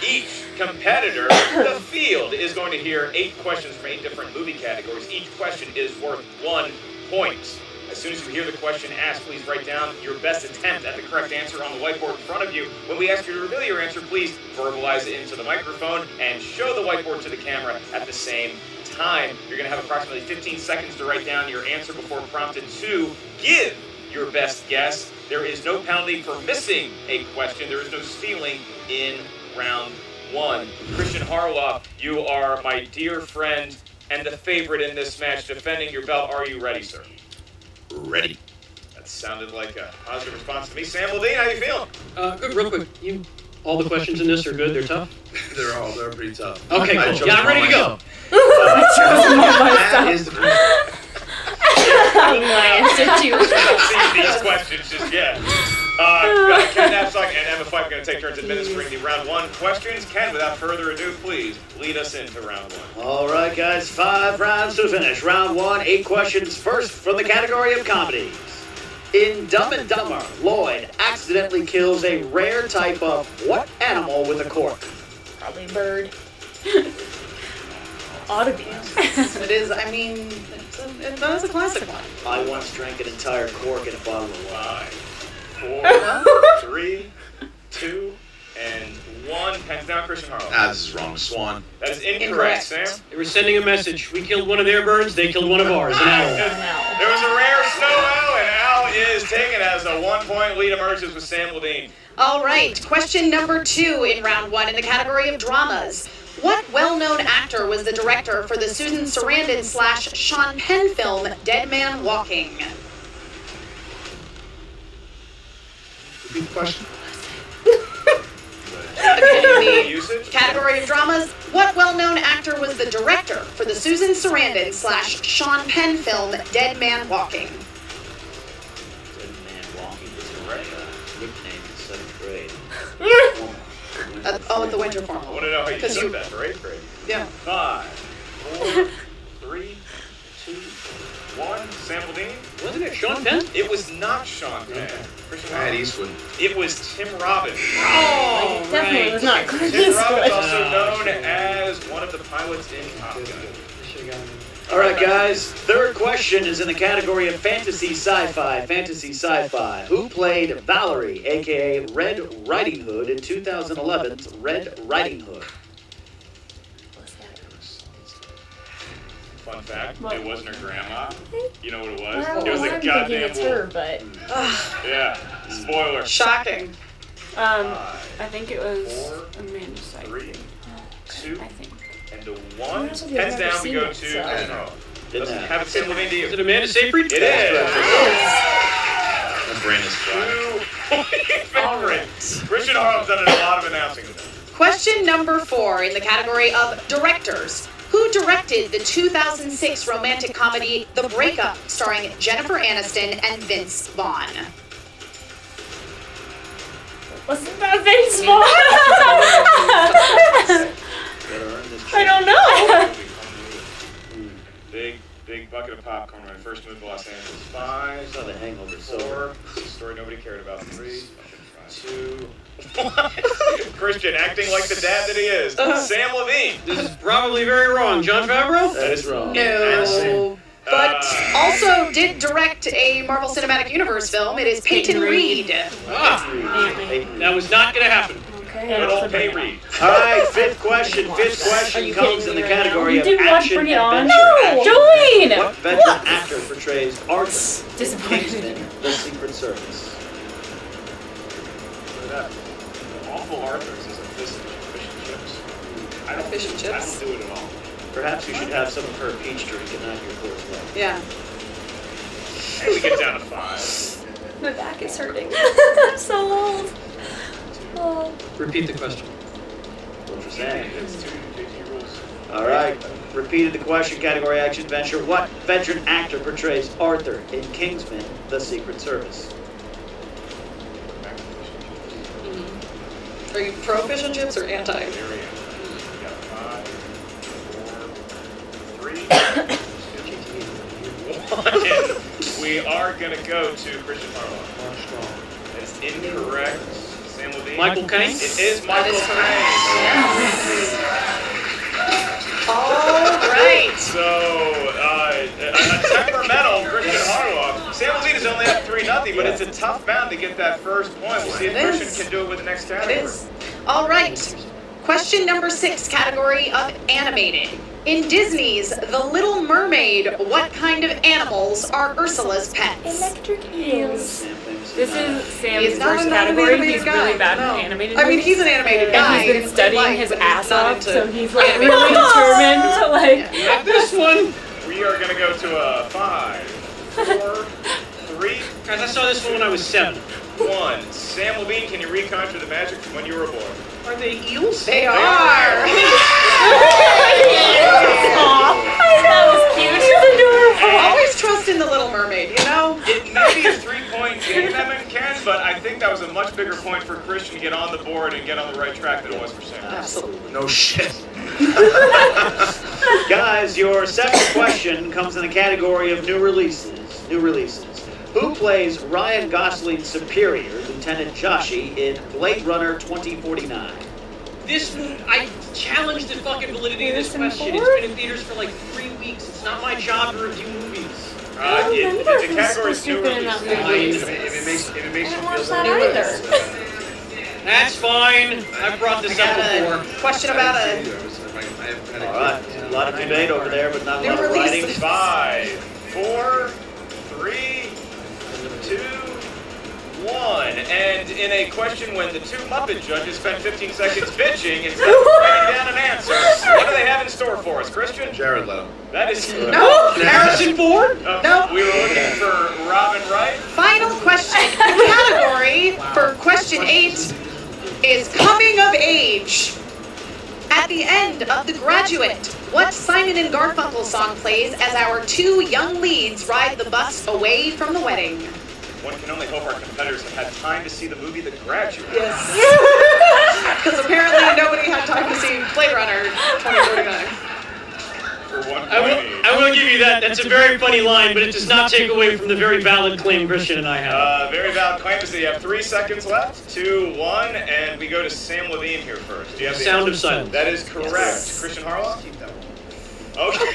each competitor, the field, is going to hear 8 questions from 8 different movie categories. Each question is worth 1 point. As soon as you hear the question asked, please write down your best attempt at the correct answer on the whiteboard in front of you. When we ask you to reveal your answer, please verbalize it into the microphone and show the whiteboard to the camera at the same time. You're going to have approximately 15 seconds to write down your answer before prompted to give your best guess. There is no penalty for missing a question. There is no stealing in round 1. Christian Harloff, you are my dear friend and the favorite in this match, defending your belt. Are you ready, sir? Ready. That sounded like a positive response to me. Sam Levine, how you feeling? Good, real quick. All the questions in this are good. They're tough. They're pretty tough. Okay, cool. Yeah, I'm ready to go. That is the My answer too. See these questions just yet. Ken Knapsack and Emma Fife are going to take turns administering the round 1 questions. Ken, without further ado, please lead us into round 1. All right, guys, 5 rounds to finish. Round 1, 8 questions. First, from the category of comedies. In Dumb and Dumber, Lloyd accidentally kills a rare type of what animal with a cork? Probably a bird. Ought to be. It is, I mean, that is a classic one. I once drank an entire cork in a bottle of wine. 5, 4, 3, 2, and 1. Pen Hands down, Christian Harlow. This is wrong. Swan. That is incorrect, Sam. They were sending a message. We killed one of their birds, they killed one of ours. An owl. There was a rare snow owl, and Al is taken as a 1-point lead emerges with Sam Levine. All right, question number 2 in round 1 in the category of dramas. What well-known actor was the director for the Susan Sarandon / Sean Penn film Dead Man Walking? Repeat the question. Okay, the category of dramas. What well-known actor was the director for the Susan Sarandon / Sean Penn film Dead Man Walking? Dead Man Walking was a nickname in 7th grade. The winter formal. I want to know how you Because took you- that for 8th grade. Yeah. 5, 4, 3, 2, 1. Sam Levine. Wasn't it Sean Penn? It was not Sean Penn. Christian Matt Eastwood. It was Tim Robbins. Oh, Definitely was not Clint Tim Robbins, Eastwood. also known as one of the pilots in Top Gun. All right, guys. Third question is in the category of fantasy sci-fi. Fantasy sci-fi. Who played Valerie, aka Red Riding Hood, in 2011's Red Riding Hood? Fun fact, it wasn't her grandma. You know what it was? Well, It was a I'm thinking goddamn it's wolf. her, but Yeah. Spoiler. Shocking. I think it was Amanda Seyfried. 2, I think. and a 1. Honestly, I've Heads never down, we seen go it, to so- Christian Harlow. Didn't Let's have. have it Sam Levine to you. Is it Amanda Seyfried? It is. My brain is fried. Christian Harlow's done a lot of announcing today. Question number 4 in the category of directors. Who directed the 2006 romantic comedy The Breakup, starring Jennifer Aniston and Vince Vaughn? wasn't that Vince Vaughn? I don't know. Big bucket of popcorn when I first moved to Los Angeles. 5, Saw The Hangover. 4. This is a story nobody cared about. 3, 2, 1. Christian acting like the dad that he is. Sam Levine. This is probably very wrong. John Favreau? That is wrong. No. But also did direct a Marvel Cinematic Universe film. It is Peyton Reed. That was not going to happen. Good old Pay Reed. All right, fifth question. Fifth question comes in the category of You didn't watch action Bring It On? adventure. No! Action. Jolene! What veteran actor portrays Arthur in Disappointed. Kingsman: The Secret Service? Awful Arthur's is a fish and chips. I don't, Fish and chips? I don't do it at all. Perhaps you should have some of her peach drink and not your course love. Yeah. And we get down to 5. My back is hurting. I'm so old. Oh. Repeat the question. What you're saying? It's two rules. All right. Repeated the question. Category action adventure. What veteran actor portrays Arthur in Kingsman: The Secret Service? Are you pro fish and chips or anti? There we go. We got 5, 4, 3, 1. We are going to go to Christian Harlow. That's incorrect. Sam Levine. Michael Caine? It is Michael Caine. All right. So, a temperamental Christian Harlow. Sam Levine is only up 3-0, but it's a tough bound to get that first point. We'll see if It Christian is. can do it with the next It category. is. All right. Question number 6, category of animated. In Disney's The Little Mermaid, what kind of animals are Ursula's pets? Electric eels. This is Sam's He's not first an category. animated He's guy. really bad No. at animated I mean, movies. he's an animated guy. And he's been in studying life, his but he's ass not off, into so he's like animated really movies. determined to like. Not this one. We are going to go to a 5, 4, 3, Guys, I saw this one when I was 7. 1. Sam Levine, can you reconjure the magic from when you were born? Are they eels? They are. That was cute. She's adorable. Always trust in the Little Mermaid, you know? It may be a 3-point game, Evan Ken, but I think that was a much bigger point for Christian to get on the board and get on the right track than it was for Sam. Absolutely. No shit. Guys, your second question comes in the category of new releases. New releases. Who plays Ryan Gosling's superior, Lieutenant Joshi, in Blade Runner 2049? This one, I challenge the fucking validity of this question. It's been in theaters for like 3 weeks. It's not my job to review movies. The category is new stupid in that releases. movie. If it makes you feel Watch so that good. either. That's fine. I've brought this up before. Question about a All right, a lot of debate over there, but not a lot of writing. 5, 4, 3, 2, 1. And in a question when the two Muppet judges spent 15 seconds bitching instead of writing down an answer, what do they have in store for us, Christian? Jared Leto. That is No. Harrison Ford? No. We were looking for Robin Wright. final question. Category for question 8 is coming of age. At the end of The Graduate, what Simon and Garfunkel song plays as our two young leads ride the bus away from the wedding? One can only hope our competitors have had time to see the movie The Graduate. Yes. Because apparently nobody had time to see Blade Runner 2049. I will give you that. That's a very funny line, but it does not take away from the very valid claim Christian and I have. Very valid claim is that you have 3 seconds left. 2, 1, and we go to Sam Levine here first. Do you have the Sound answer? of silence. That is correct. Yes. Christian Harlow? Okay.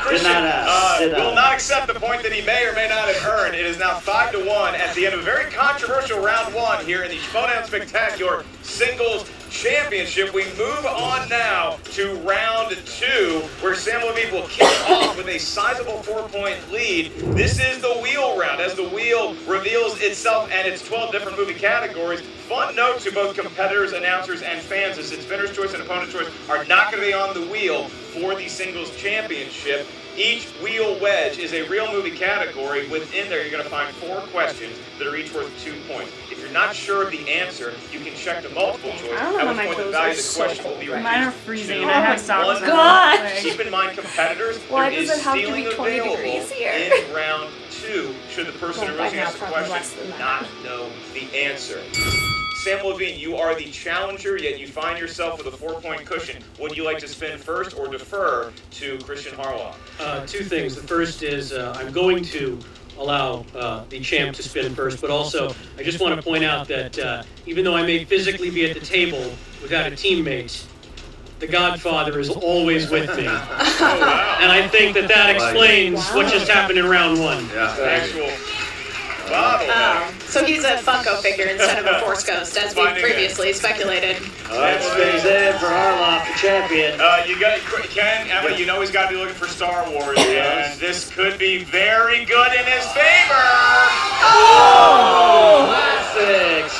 Did not ask. Will not accept the point that he may or may not have earned. It is now 5-1 at the end of a very controversial round 1 here in the Schmoedown Spectacular Singles Championship. We move on now to round 2, where Sam Levine will kick off with a sizable 4-point lead. This is the wheel round, as the wheel reveals itself and its 12 different movie categories. Fun note to both competitors, announcers, and fans is that Spinner's Choice and Opponent Choice are not going to be on the wheel for the Singles Championship. Each wheel wedge is a real movie category. Within there, you're going to find 4 questions that are each worth 2 points. If you're not sure of the answer, you can check the multiple choice. I don't know At why which my point the clothes value are of the so question will be cold. reduced. Mine are freezing to and I have socks 1 on. point. Keep in mind, competitors, Why there does is it have to stealing be 20 available degrees here? in round 2 should the person Well, who by originally now, asked the probably less question than not know the answer. Sam Levine, you are the challenger, yet you find yourself with a 4-point cushion. Would you like to spin first or defer to Christian Harlow? 2 things. The first is I'm going to allow the champ to spin first, but also I just want to point out that even though I may physically be at the table without a teammate, the Godfather is always with me. And I think that explains what just happened in round 1. Yeah. Actual bottle. So he's a Funko figure instead of a Force Ghost, as we previously speculated. All right, spins in for Harloff, the champion. You got Ken, Emma, you know he's got to be looking for Star Wars, and this could be very good in his favor. Oh!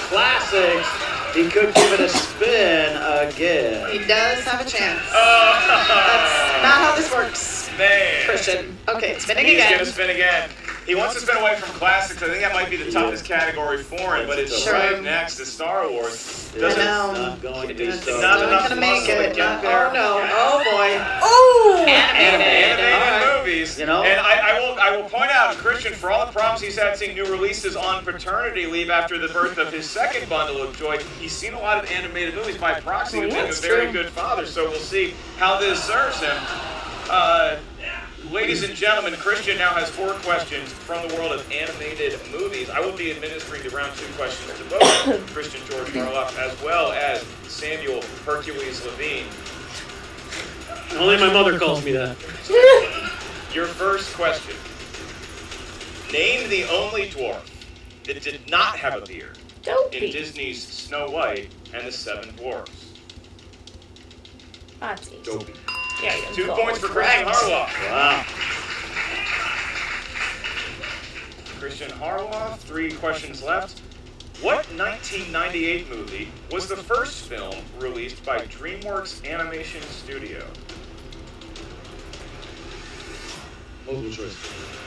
Classics. He could give it a spin again. He does have a chance. That's not how this works, Man. Christian. Okay, spinning He's again. going to spin again. He wants to spin away from classics. I think that might be the toughest category for him, but it's right next to Star Wars. I know. Not going to be It's so. not gonna make it. Get Oh there. no. Oh boy. Oh! Animated Alright. movies. You know? And I will point out, Christian, for all the problems he's had seeing new releases on paternity leave after the birth of his second bundle of joy, he's seen a lot of animated movies by proxy of being a very good father, so we'll see how this serves him. Ladies and gentlemen, Christian now has 4 questions from the world of animated movies. I will be administering the round 2 questions to both Christian George Marloff as well as Samuel Hercules Levine. Only my mother calls me that. Your first question. Name the only dwarf that did not have a beard in Disney's Snow White and the 7 Dwarfs. That's easy. Dopey. Yeah, 2 points for Christian Harloff. Wow. Christian Harloff, 3 questions left. What 1998 movie was the first film released by DreamWorks Animation Studio? Multiple choice.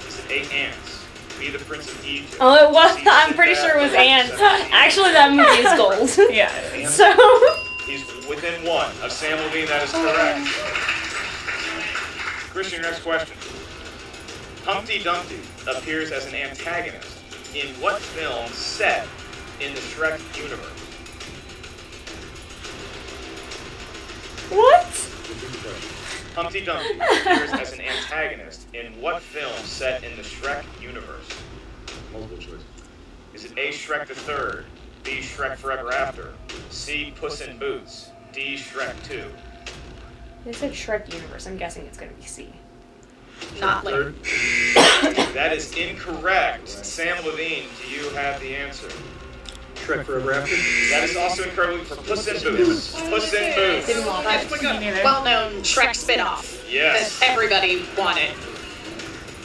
Is it A, Ants, B, The Prince of Egypt? Oh, it was. C, I'm pretty sure it was Sinbad, Ants. Actually, that movie is gold. Yeah. So. He's within 1 of Sam Levine. That is correct. Christian, your next question. Humpty Dumpty appears as an antagonist in what film set in the Shrek universe? What? Humpty Dumpty appears as an antagonist in what film set in the Shrek universe? Multiple choice. Is it A, Shrek the Third, B, Shrek Forever After, C, Puss in Boots, D, Shrek 2? They said Shrek universe. I'm guessing it's gonna be C. Not like. That is incorrect. Sam Levine, do you have the answer? Shrek Forever After. That is also incredibly for Puss in Boots. Puss in Boots. Didn't want that. Well-known Shrek spin-off. Yes. That everybody wanted.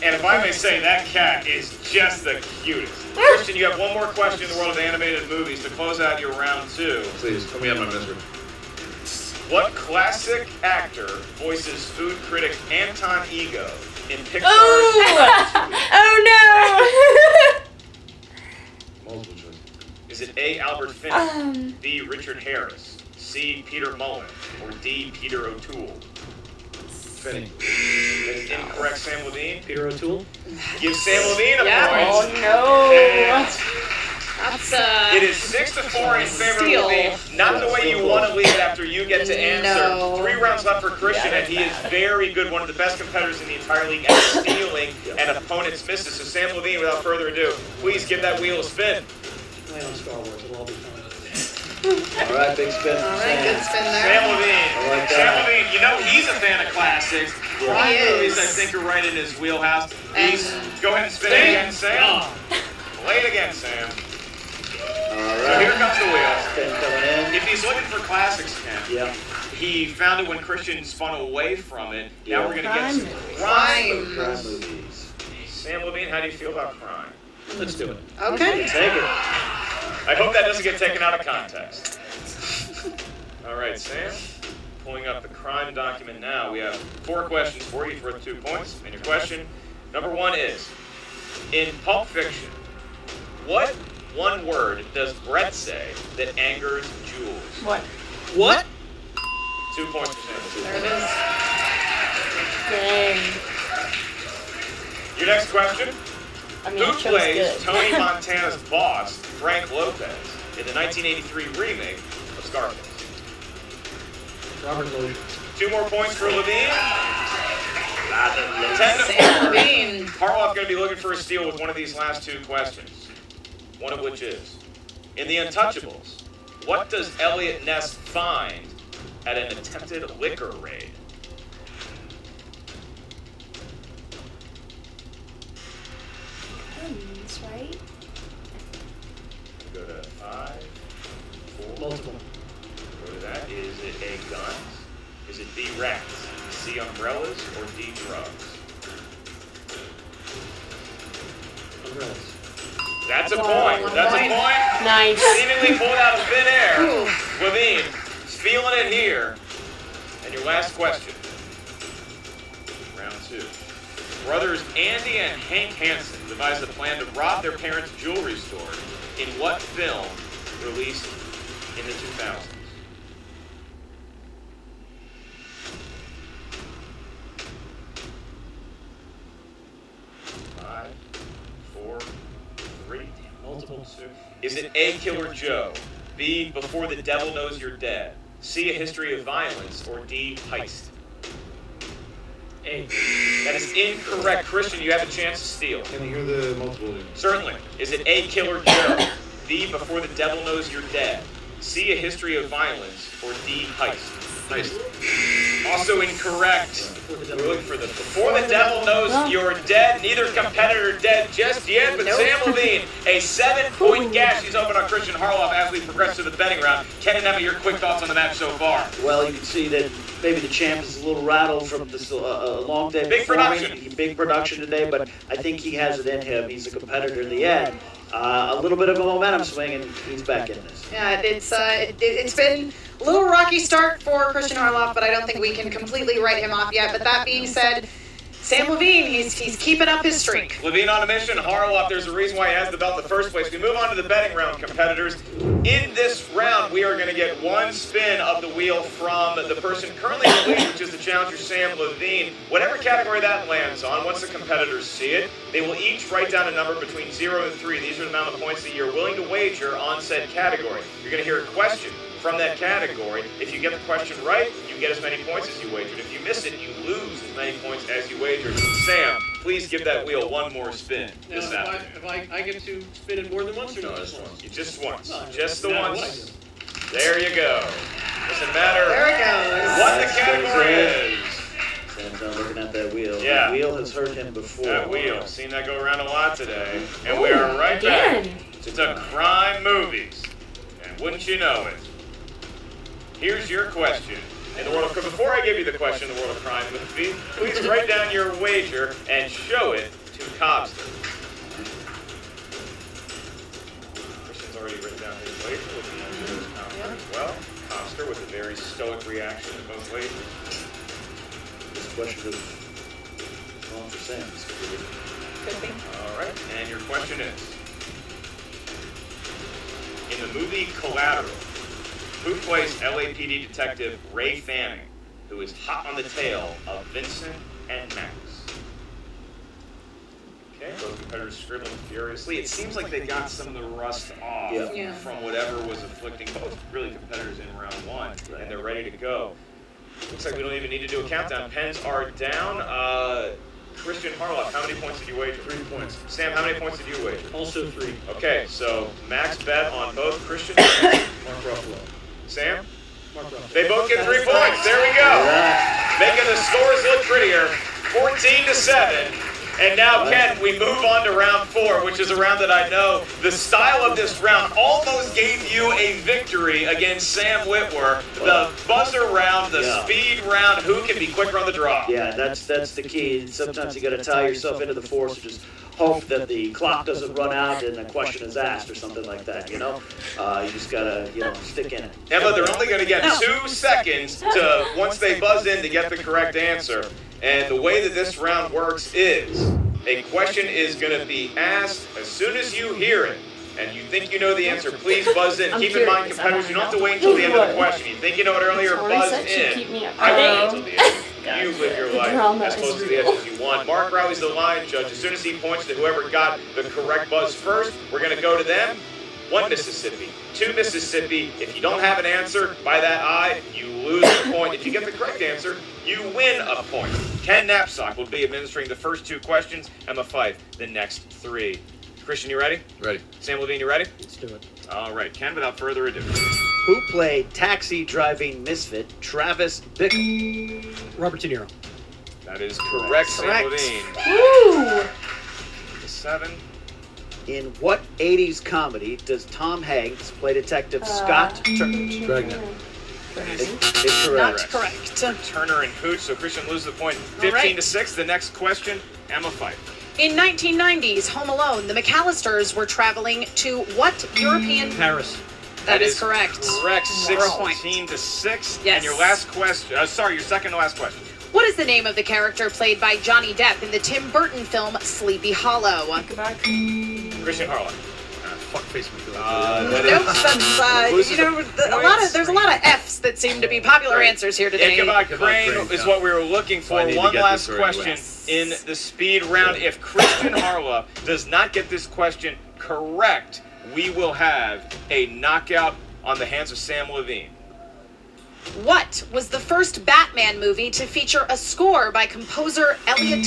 And if I may say, that cat is just the cutest. Christian, you have one more question in the world of animated movies to close out your round 2. Please, put me out of my misery. What classic actor voices food critic Anton Ego in Pixar's... Oh no! Multiple choice. Is it A. Albert Finney, B. Richard Harris, C. Peter Mullen, or D. Peter O'Toole? Finney. That's incorrect, Sam Levine. Peter O'Toole? Give Sam Levine a point. Oh no! That's It is 6-4 in favor steal. of Levine. Not the way you want to leave it after you get to answer. No. 3 rounds left for Christian, and he is very good, one of the best competitors in the entire league at stealing and opponent's misses. So Sam Levine, without further ado, please give that wheel a spin. Play on Star Wars. It'll all be fine. All right, big spin. All right, good spin there. Sam Levine. I like Sam that. Levine, you know he's a fan of classics. Crime He is. movies, I think, are right in his wheelhouse. He's, go ahead and spin it again, Sam. Play it again, Sam. All So right. here comes the wheel. Spin coming in. If he's looking for classics, Ken, Yeah. he found it when Christian spun away from it. Now we're going to get some Crime. Crime movies. Sam Levine, how do you feel about crime? Let's do it. Okay. Take it. I hope that doesn't get taken out of context. All right, Sam. Pulling up the crime document now. We have 4 questions for you, each worth 2 points. And your question, number 1 is, in Pulp Fiction, what one word does Brett say that angers Jules? What? What? 2 points for Sam. There it is. Dang. Your next question, I mean, who it shows plays good. Tony Montana's boss, Frank Lopez, in the 1983 remake of Scarface? Robert Logan. 2 more points for Levine. 10-4. Sam Levine. Harloff going to be looking for a steal with one of these last 2 questions. One of which is, in The Untouchables, what does Elliot Ness find at an attempted liquor raid? Guns, right? Go to 5, 4. Multiple. Go to that. Is it A, guns? Is it B, rats? C, umbrellas? Or D, drugs? Umbrellas. That's a point. That's a point. Nice. Seemingly pulled out of thin air. Levine, feeling it here. And your last question. Round 2. Brothers Andy and Hank Hansen devised a plan to rob their parents' jewelry store. In what film released in the 2000s? Five, 4, 3. Multiple. Is it A, Killer Joe, B, Before the Devil Knows You're Dead, C, A History of Violence, or D, Heist? A. That is incorrect. Christian, you have a chance to steal. Can I hear the multiple? Certainly. Is it A, Killer Joe, B, Before the Devil Knows You're Dead, C, A History of Violence, or D, Heist? Heist. Also incorrect. We're looking for the Before the Devil Knows You're Dead. Neither competitor dead just yet, but Sam Levine, a 7-point gash. He's open on Christian Harloff as we progress to the betting round. Ken and Emma, your quick thoughts on the match so far? Well, you can see that maybe the champ is a little rattled from this long day. Big performing. production. Big production today, but I think he has it in him. He's a competitor in the end. A little bit of a momentum swing, and he's back in this. Yeah, it's been a little rocky start for Christian Harloff, but I don't think we can completely write him off yet. But that being said, Sam Levine, he's keeping up his streak. Levine on a mission. Harloff, there's a reason why he has the belt in the first place. We move on to the betting round, competitors. In this round, we are going to get 1 spin of the wheel from the person currently in the lead, which is the challenger, Sam Levine. Whatever category that lands on, once the competitors see it, they will each write down a number between 0 and 3. These are the amount of points that you're willing to wager on said category. You're going to hear a question from that category. If you get the question right, you get as many points as you wagered. If you miss it, you lose as many points as you wagered. Sam, please give that wheel 1 more spin Now, this afternoon. if I get to spin it more than once or No, not? just once. Just once. No, Just the no matter once. There you go. Doesn't matter There it goes. what the category is. Sam's not looking at that wheel. Yeah. The wheel has hurt him before. That wheel. Seen that go around a lot today. And we are right back Again. to crime movies. Wouldn't you know it? Here's your question. In the world of before I give you the question, in the world of crime movie, please write down your wager and show it to Cobster. Christian's already written down his wager with the answer to his conference. Well, Cobster with a very stoic reaction to both wagers. This question is wrong for Sam. Could be. All right, and your question is, in the movie Collateral, who plays LAPD detective Ray Fanning, who is hot on the tail of Vincent and Max? Okay, both competitors scribbling furiously. It seems like they got some of the rust off from whatever was afflicting both really competitors in round one, and they're ready to go. Looks like we don't even need to do a countdown. Pens are down. Christian Harloff, how many points did you wager? 3 points. Sam, how many points did you wager? Also 3. Okay, so max bet on both Christian and Mark Ruffalo. Sam? Mark Ruffalo. They both get 3 points. There we go. Making the scores look prettier. 14-7. And now, Ken, we move on to round 4, which is a round that I know the style of this round almost gave you a victory against Sam Whitwer. The buzzer round, the speed round, who can be quicker on the draw? Yeah, that's the key. Sometimes you got to tie yourself into the force, or just hope that the clock doesn't run out and a question is asked or something like that, you know? You just got to, stick in it. Emma, they're only going to get 2 seconds to, once they buzz in, to get the correct answer. And the way that this round works is, a question is going to be asked as soon as you hear it, and you think you know the answer, please buzz in. Keep in mind, competitors, you don't have to wait until the end of the question. You think you know it earlier, buzz in. I won't until the end. You live your life as close to the edge as you want. Mark Rowley's the line judge. As soon as he points to whoever got the correct buzz first, we're going to go to them. 1 Mississippi, 2 Mississippi. If you don't have an answer by that eye, you lose a point. If you get the correct answer, you win a point. Ken Knapsack will be administering the first 2 questions. Emma Fife, the next 3. Christian, you ready? Ready. Sam Levine, you ready? Let's do it. All right, Ken, without further ado. Who played taxi driving misfit Travis Bickle? Robert De Niro. That is correct, Sam Levine. Woo! 7. In what 80s comedy does Tom Hanks play Detective Scott Turner? Dragnet. It's Not correct. correct. Turner and Hooch, so Christian loses the point. 15-6. The next question, Emma Fife. In 1990's Home Alone, the McAllisters were traveling to what European? Paris. That is correct. Correct. point. 16-6. Yes. And your last question. Your second to last question. What is the name of the character played by Johnny Depp in the Tim Burton film Sleepy Hollow? Christian Harlow. Fuckface McGill. Nope, that's there's a lot of F's that seem to be popular answers here today. Ichabod Crane is what we were looking for. One last question in the speed round. If Christian Harlow does not get this question correct, we will have a knockout on the hands of Sam Levine. What was the first Batman movie to feature a score by composer Elliot?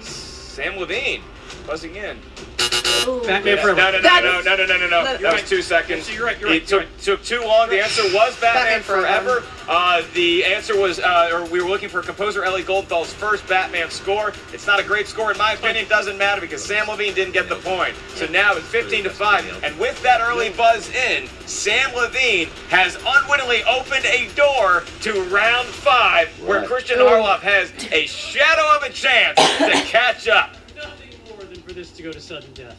Sam Levine, buzzing in. Batman Forever. No. That was 2 seconds. You're right. It took too long. The answer was Batman Forever. The answer was, we were looking for composer Ellie Goldfeld's first Batman score. It's not a great score, in my opinion. Doesn't matter because Sam Levine didn't get the point. So now it's 15-5. And with that early buzz in, Sam Levine has unwittingly opened a door to round 5, where Christian Harloff has a shadow of a chance to catch up. Nothing more than for this to go to sudden death.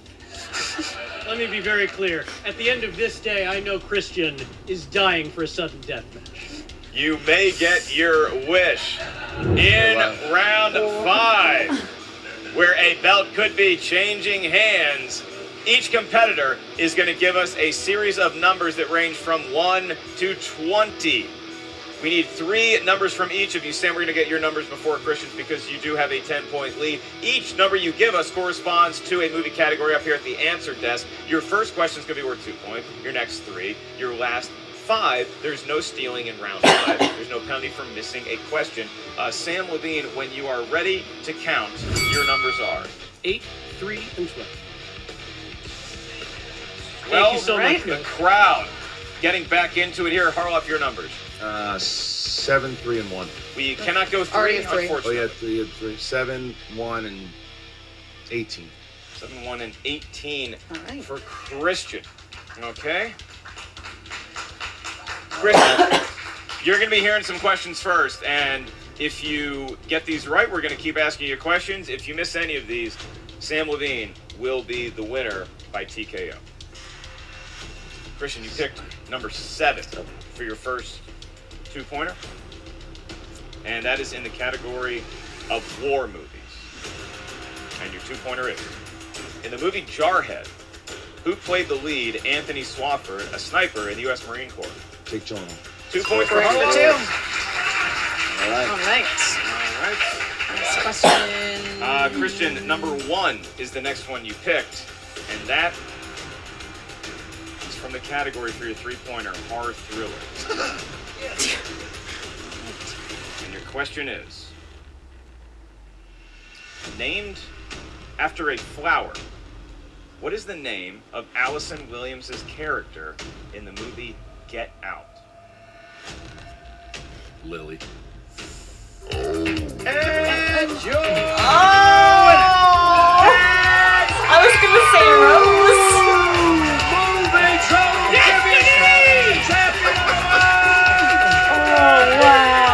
Let me be very clear. At the end of this day, I know Christian is dying for a sudden death match. You may get your wish in round 5, where a belt could be changing hands. Each competitor is going to give us a series of numbers that range from 1 to 20. We need 3 numbers from each of you. Sam, we're going to get your numbers before Christian's because you do have a 10-point lead. Each number you give us corresponds to a movie category up here at the answer desk. Your first question is going to be worth 2 points. Your next 3. Your last 5. There's no stealing in round 5. There's no penalty for missing a question. Sam Levine, when you are ready to count, your numbers are 8, 3, and 12. Well, Thank you so much. the crowd getting back into it here. Harloff, your numbers. 7, 3, and 1. We cannot go 3, unfortunately. Oh, yeah, 3. 7, 1, and 18. 7, 1, and 18 for Christian. Okay. Christian, you're going to be hearing some questions first, and if you get these right, we're going to keep asking you questions. If you miss any of these, Sam Levine will be the winner by TKO. Christian, you picked number 7 for your first 2-pointer, and that is in the category of war movies. And your 2-pointer is, in the movie Jarhead, who played the lead, Anthony Swafford, a sniper in the U.S. Marine Corps? Take John. 2 points for Correct Harlow. the 2. All right. All right. All right. Next question. Christian, number 1 is the next one you picked, and that is from the category for your 3-pointer, horror thriller. And your question is, named after a flower, what is the name of Allison Williams' character in the movie Get Out? Lily. And I was gonna say Rose. Oh wow.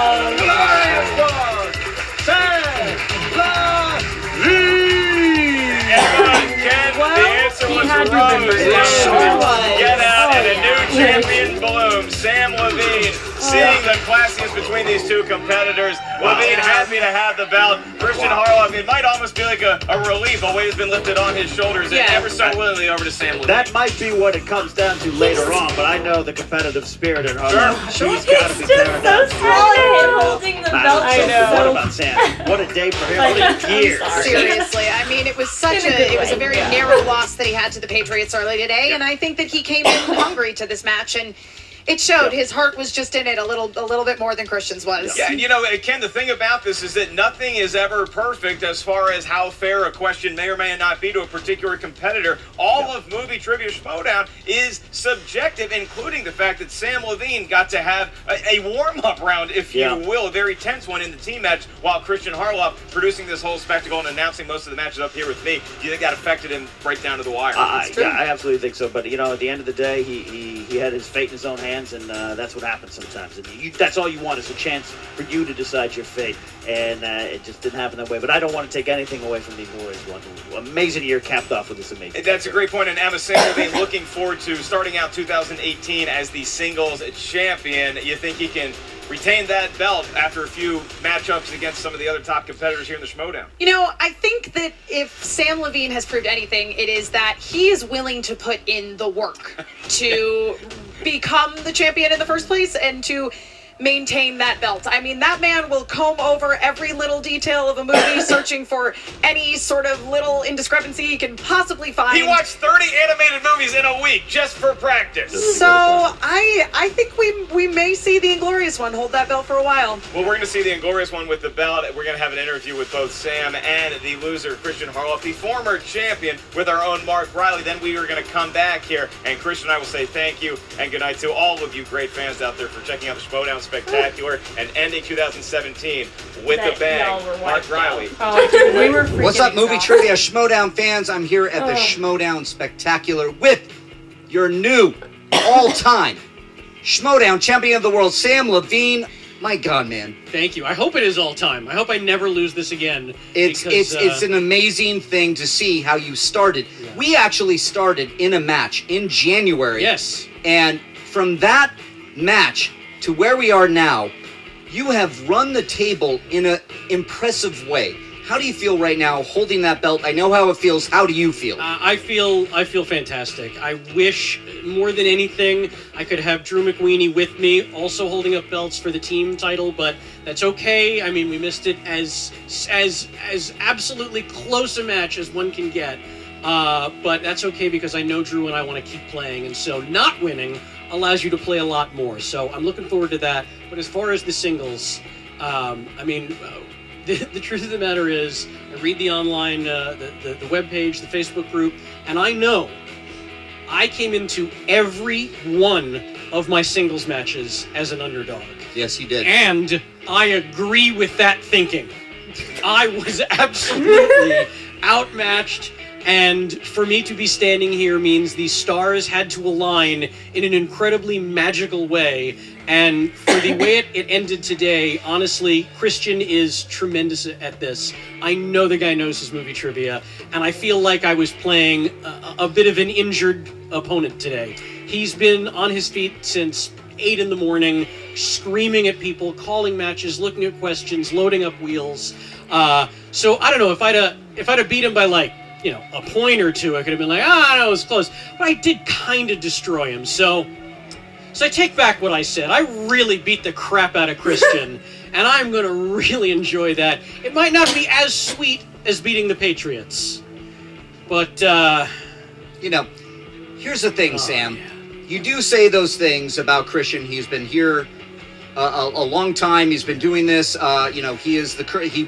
Get Out and a new champion bloom, Sam Levine. Seeing the classiest between these two competitors, Levine happy to have the belt. Christian Harlow, it might almost be like a relief. A weight has been lifted on his shoulders, and ever so willingly over to Sam Levine. That might be what it comes down to later on, but I know the competitive spirit in her. She's got to be paramount. Holding the belt. I know. What about Sam? What a day for him. What a year. Seriously, I mean, it was such it was a very narrow loss that he had to the Patriots early today, and I think that he came in hungry to this match, and it showed. His heart was just in it a little bit more than Christian's was. Yeah, and you know, Ken, the thing about this is that nothing is ever perfect as far as how fair a question may or may not be to a particular competitor. All of movie trivia Schmoedown is subjective, including the fact that Sam Levine got to have a warm-up round, if you will, a very tense one in the team match, while Christian Harlow producing this whole spectacle and announcing most of the matches up here with me. Do you think that affected him right down to the wire? Yeah, I absolutely think so. But, you know, at the end of the day, he had his fate in his own hands. And that's what happens sometimes. And that's all you want is a chance for you to decide your fate. And it just didn't happen that way. But I don't want to take anything away from the Glorious one. Amazing year capped off with this amazing. That's a great point. And Emma Sam Levine looking forward to starting out 2018 as the singles champion. You think he can retain that belt after a few matchups against some of the other top competitors here in the Schmoedown? You know, I think that if Sam Levine has proved anything, it is that he is willing to put in the work to become the champion in the first place and to maintain that belt. I mean, that man will comb over every little detail of a movie, searching for any sort of little indiscrepancy he can possibly find. He watched 30 animated movies in a week just for practice. So I think we may see the Inglorious one hold that belt for a while. Well, we're going to see the Inglorious one with the belt. We're going to have an interview with both Sam and the loser, Christian Harlow, the former champion, with our own Mark Riley. Then we are going to come back here, and Christian and I will say thank you and good night to all of you great fans out there for checking out the Schmoedown Spectacular and ending 2017 with the bang. Mark Riley. What's up, movie trivia Schmoedown fans? I'm here at the Schmoedown Spectacular with your new all-time Schmoedown champion of the world, Sam Levine. My God, man. Thank you. I hope it is all time. I hope I never lose this again. It's an amazing thing to see how you started. Yeah. We actually started in a match in January. Yes. And from that match to where we are now, you have run the table in an impressive way. How do you feel right now holding that belt? I know how it feels. How do you feel? I feel fantastic. I wish more than anything I could have Drew McWeeny with me, also holding up belts for the team title, but that's okay. I mean, we missed it as absolutely close a match as one can get. But that's okay because I know Drew and I want to keep playing, and so not winning allows you to play a lot more. So I'm looking forward to that. But as far as the singles, I mean, the truth of the matter is, I read the online, the webpage, the Facebook group, and I know I came into every one of my singles matches as an underdog. Yes, you did. And I agree with that thinking. I was absolutely outmatched. And for me to be standing here means the stars had to align in an incredibly magical way. And for the way it ended today, honestly, Christian is tremendous at this. I know the guy knows his movie trivia, and I feel like I was playing a bit of an injured opponent today. He's been on his feet since 8 in the morning, screaming at people, calling matches, looking at questions, loading up wheels. So I don't know, if I'd have beat him by like, a point or two, I could have been like, no, it was close. But I did kind of destroy him. So I take back what I said. I really beat the crap out of Christian, and I'm going to really enjoy that. It might not be as sweet as beating the Patriots, but, here's the thing, Sam. Yeah. You do say those things about Christian. He's been here a long time. He's been doing this. He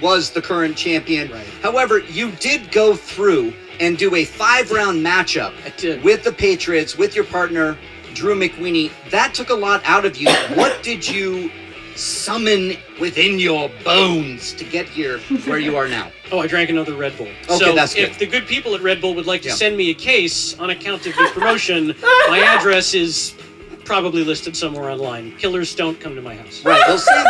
was the current champion. Right. However, you did go through and do a 5-round matchup with the Patriots, with your partner, Drew McWeeny. That took a lot out of you. What did you summon within your bones to get here where you are now? Oh, I drank another Red Bull. Okay, so that's good. If the good people at Red Bull would like to send me a case on account of the promotion, my address is probably listed somewhere online. Killers don't come to my house. Right. Well, Sam,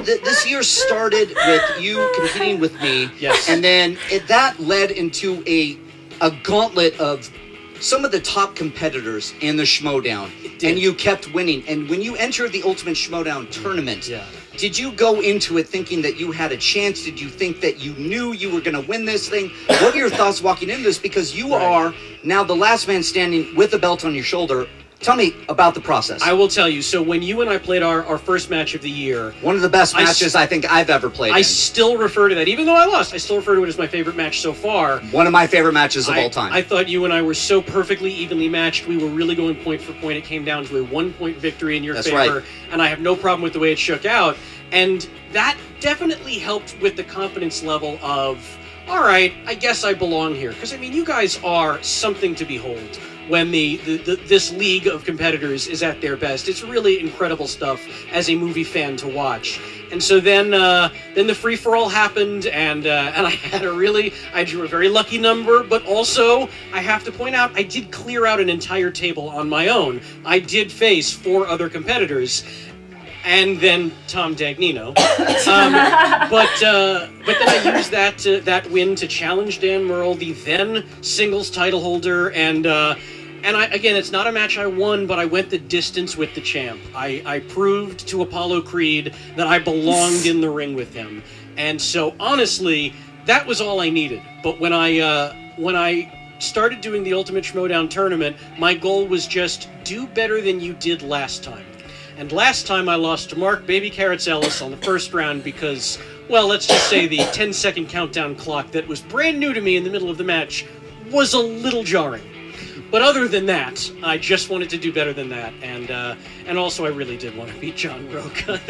this year started with you competing with me. Yes. And then that led into a gauntlet of some of the top competitors in the Schmoedown. And you kept winning. And when you entered the Ultimate Schmoedown tournament, did you go into it thinking that you had a chance? Did you think that you knew you were going to win this thing? What are your thoughts walking into this? Because you are now the last man standing with a belt on your shoulder. Tell me about the process. I will tell you. So when you and I played our first match of the year... One of the best matches I think I've ever played I still refer to that. Even though I lost, I still refer to it as my favorite match so far. One of my favorite matches of all time. I thought you and I were so perfectly evenly matched. We were really going point for point. It came down to a 1-point victory in your favor. Right. And I have no problem with the way it shook out. And that definitely helped with the confidence level of, all right, I guess I belong here. Because, I mean, you guys are something to behold when this league of competitors is at their best. It's really incredible stuff as a movie fan to watch. And so then the free-for-all happened, and I drew a very lucky number, but also, I have to point out, I did clear out an entire table on my own. I did face 4 other competitors, and then Tom Dagnino. But then I used that win to challenge Dan Murrell, the then singles title holder, and again, it's not a match I won, but I went the distance with the champ. I proved to Apollo Creed that I belonged in the ring with him. And so, honestly, that was all I needed. But when I started doing the Ultimate Schmoedown tournament, my goal was just do better than you did last time. And last time I lost to Mark Baby Carrots Ellis on the first round because, well, let's just say the 10-second countdown clock that was brand new to me in the middle of the match was a little jarring. But other than that, I just wanted to do better than that, and also I really did want to beat John Roca.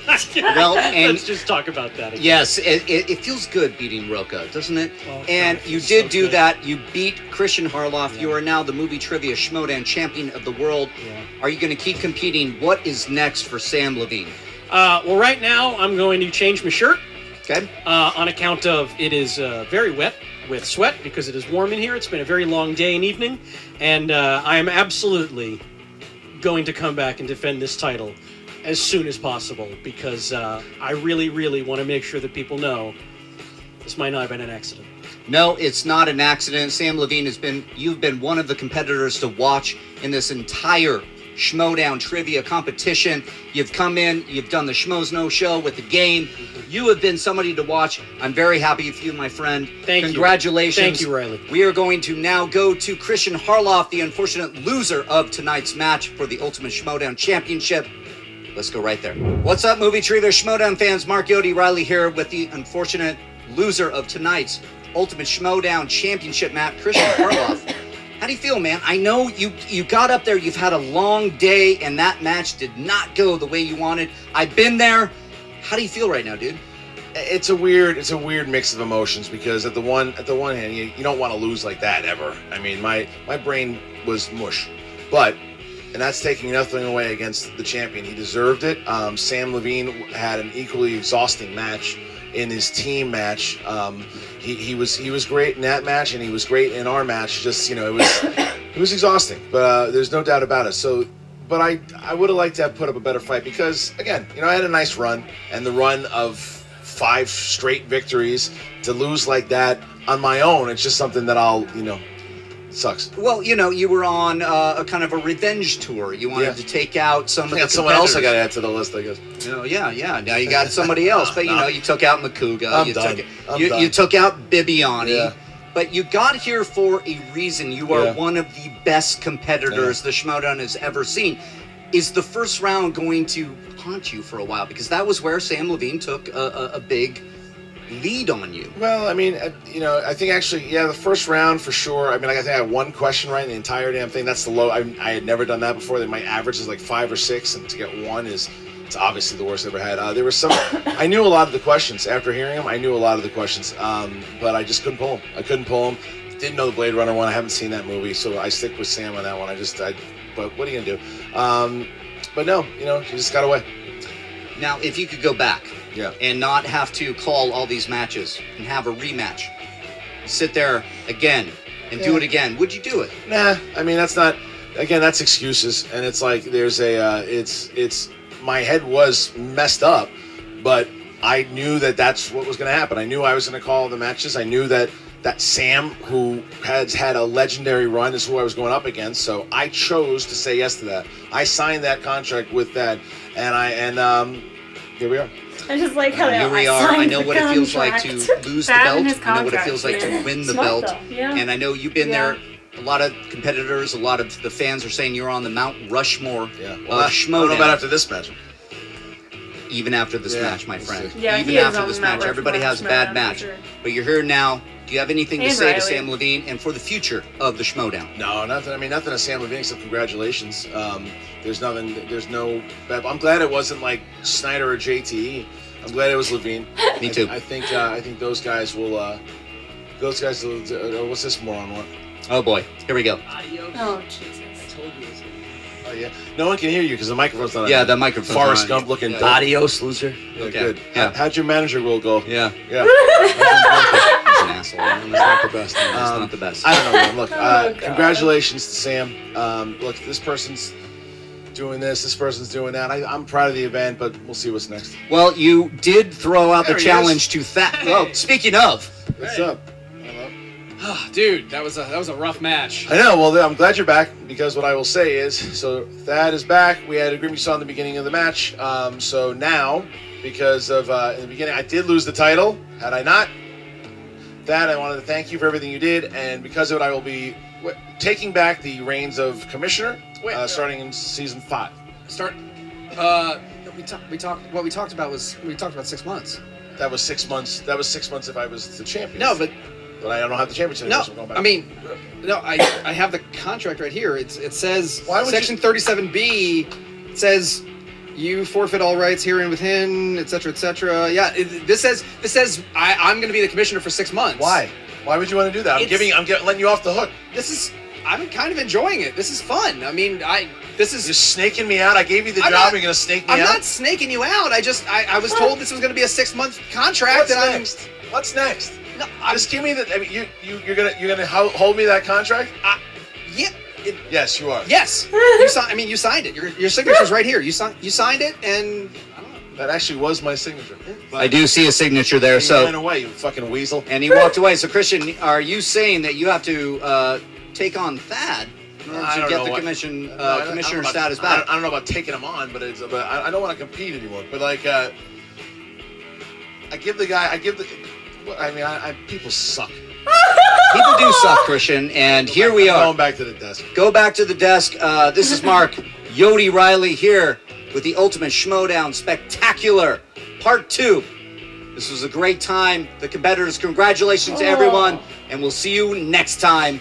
Let's just talk about that again. Yes, it feels good beating Roca, doesn't it? Oh, and God, you did do that. You beat Christian Harloff. Yeah. You are now the Movie Trivia Schmoedown champion of the world. Yeah. Are you going to keep competing? What is next for Sam Levine? Well, right now I'm going to change my shirt. Okay. On account of it is very wet with sweat because it is warm in here. It's been a very long day and evening, and I am absolutely going to come back and defend this title as soon as possible because I really, really want to make sure that people know this might not have been an accident. No, it's not an accident. Sam Levine you've been one of the competitors to watch in this entire Schmoedown trivia competition. You've come in, you've done the Schmoes No Show with the game. You have been somebody to watch. I'm very happy with you, my friend. Congratulations. Thank you, Riley. We are going to now go to Christian Harloff, the unfortunate loser of tonight's match for the Ultimate Schmoedown Championship. Let's go right there. What's up, Movie Trivia Schmoedown fans? Mark Yodi Riley here with the unfortunate loser of tonight's Ultimate Schmoedown Championship match, Christian Harloff. How do you feel, man? I know you got up there, you've had a long day, and that match did not go the way you wanted. I've been there. How do you feel right now, dude? It's a weird mix of emotions because at the one hand, you don't want to lose like that ever. I mean, my brain was mush. And that's taking nothing away against the champion. He deserved it. Sam Levine had an equally exhausting match in his team match. He was great in that match, and he was great in our match. Just it was exhausting, but there's no doubt about it. So, but I would have liked to have put up a better fight because again, I had a nice run, and the run of 5 straight victories to lose like that on my own, it's just something that I'll sucks. Well, you were on a kind of a revenge tour. You wanted to take out some of the someone else I got to add to the list, I guess. Yeah. Now you got somebody else, but you took out Makuga. You took out Bibiani. Yeah. But you got here for a reason. You are one of the best competitors the Schmoedown has ever seen. Is the first round going to haunt you for a while? Because that was where Sam Levine took a big lead on you. Well, I mean, I think actually, the first round for sure. I mean, I think I had 1 question right in the entire damn thing. That's the low. I had never done that before. My average is like 5 or 6, and to get 1 it's obviously the worst I've ever had. There was some. I knew a lot of the questions after hearing them. I knew a lot of the questions, but I just couldn't pull them. I couldn't pull them. Didn't know the Blade Runner one. I haven't seen that movie, so I stick with Sam on that one. But what are you gonna do? But no, she just got away. Now, if you could go back, and not have to call all these matches and have a rematch, sit there again and do it again, would you do it? Nah, I mean that's not. Again, that's excuses, and it's like there's it's. My head was messed up, but I knew that that's what was going to happen. I knew I was going to call the matches. I knew that Sam, who has had a legendary run, is who I was going up against. So I chose to say yes to that. I signed that contract with that, and here we are. I just like how here we are. I know what it feels like to lose the belt. I know what it feels like to win the belt. And I know you've been there. A lot of competitors, a lot of the fans are saying you're on the Mount Rushmore of Schmoedown. I don't know about after this match. Even after this match, my friend. Yeah, even after this match, everybody has a bad match. Sure. But you're here now. Do you have anything to say to Sam Levine and for the future of the Schmoedown? No, nothing. I mean, nothing to Sam Levine except congratulations. There's nothing. There's no. I'm glad it wasn't like Snyder or JTE. I'm glad it was Levine. Me too. I think those guys will. Those guys will. What's this moron want? Oh boy, here we go. Oh Jesus! I told you. Oh yeah. No one can hear you because the microphone's not. Yeah, the microphone's Forrest Gump looking. Adios, loser. Yeah, okay. Good. Yeah. How'd your manager role go? Yeah. Yeah. He's an asshole. That's not the best. That's not the best. I don't know, man. Look, congratulations to Sam. Look, this person's doing this. This person's doing that. I'm proud of the event, but we'll see what's next. Well, you did throw out the challenge to Thad. Well, speaking of, what's up? Dude, that was a rough match. I know. Well, I'm glad you're back because what I will say is, so Thad is back. We had an agreement you saw in the beginning of the match. So now, because of in the beginning, I did lose the title. Had I not, Thad, I wanted to thank you for everything you did, and because of it, I will be taking back the reins of commissioner starting in season 5. We talked about 6 months. That was 6 months. That was 6 months if I was the champion. No, but I don't have the championship. No, so I'm going back. I mean, no, I have the contract right here. It says Section 37B. It says you forfeit all rights herein within, etc., etc. Yeah, this says I'm going to be the commissioner for 6 months. Why? Why would you want to do that? I'm letting you off the hook. I'm kind of enjoying it. This is fun. I mean, You're snaking me out. I gave you the job. You're going to snake me out? I'm not snaking you out. I was told this was going to be a 6-month contract. What's next? No, just give me the. I mean, you're gonna hold me that contract? Yeah. Yes, you are. Yes. You signed it. Your signature's right here. You signed it, and I don't know. That actually was my signature. I do see a signature there. He ran away, you fucking weasel. And he walked away. So Christian, are you saying that you have to take on Thad in order to get the commissioner status back? I don't know about taking him on, but I don't want to compete anymore. But like, people suck. People do suck, Christian, and here we are. Going back to the desk. Go back to the desk. This is Mark Yodi Riley here with the Ultimate Schmoedown Spectacular Part 2. This was a great time. The competitors, congratulations to everyone, and we'll see you next time.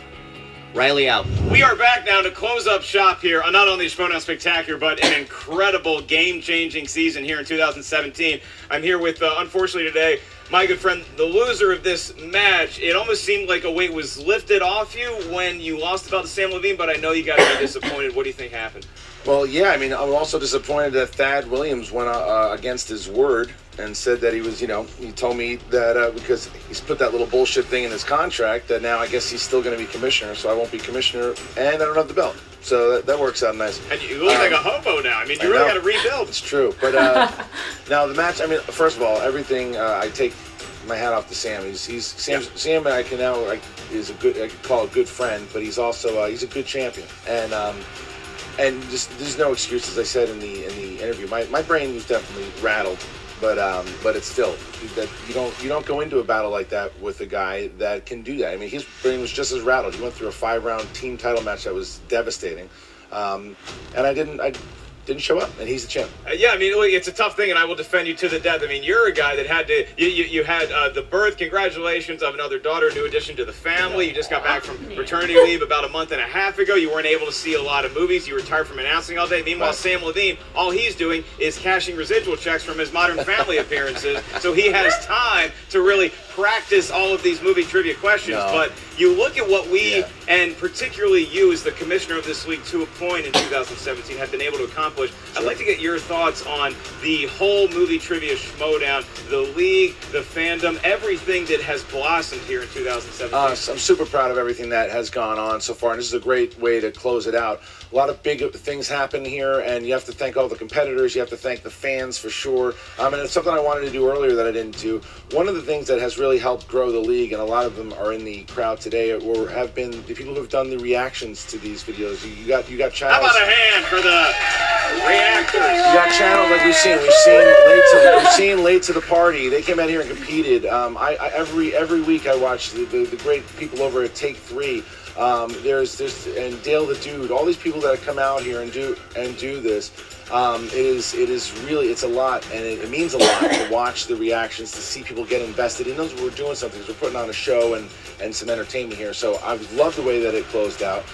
Riley out. We are back now to close up shop here on not only Schmoedown Spectacular, but an incredible game-changing season here in 2017. I'm here with, unfortunately today, my good friend, the loser of this match. It almost seemed like a weight was lifted off you when you lost the belt to Sam Levine, but I know you got to be disappointed. What do you think happened? Well, yeah, I mean, I'm also disappointed that Thad Williams went against his word and said that he was, you know, he told me that because he's put that little bullshit thing in his contract that now I guess he's still going to be commissioner, so I won't be commissioner, and I don't have the belt. So that works out nice. And you look like a hobo now. I mean, you really got to rebuild. It's true. But now the match, I mean, first of all, everything, I take my hat off to Sam. Sam I can now, is a good, I could call a good friend, but he's also, he's a good champion. And just, there's no excuse, as I said in the interview. My brain was definitely rattled, but it's still that you don't go into a battle like that with a guy that can do that. I mean, his brain was just as rattled. He went through a 5-round team title match that was devastating, and I didn't show up, and he's the champ. Yeah, I mean, look, it's a tough thing, and I will defend you to the death. I mean, you're a guy that had to, you had the birth, congratulations, of another daughter, new addition to the family. You just got back from paternity leave about a month and a half ago. You weren't able to see a lot of movies. You retired from announcing all day. Meanwhile, Sam Levine, all he's doing is cashing residual checks from his Modern Family appearances, so he has time to really practice all of these movie trivia questions. But you look at what we, and particularly you as the commissioner of this league to a point in 2017, have been able to accomplish. I'd like to get your thoughts on the whole movie trivia Schmoedown, the league, the fandom, everything that has blossomed here in 2017. I'm super proud of everything that has gone on so far, and this is a great way to close it out. A lot of big things happen here, and you have to thank all the competitors. You have to thank the fans for sure. And it's something I wanted to do earlier that I didn't do. One of the things that has really helped grow the league, and a lot of them are in the crowd today, or have been the people who have done the reactions to these videos. You got channels. How about a hand for the reactors? You got channels like we've seen late to the party. They came out here and competed. Every week I watch the great people over at Take 3. There's and Dale the Dude, all these people that come out here and do this. It is really, it's a lot, and it means a lot to watch the reactions, to see people get invested. It knows we're doing something, because we're putting on a show and some entertainment here. So I love the way that it closed out.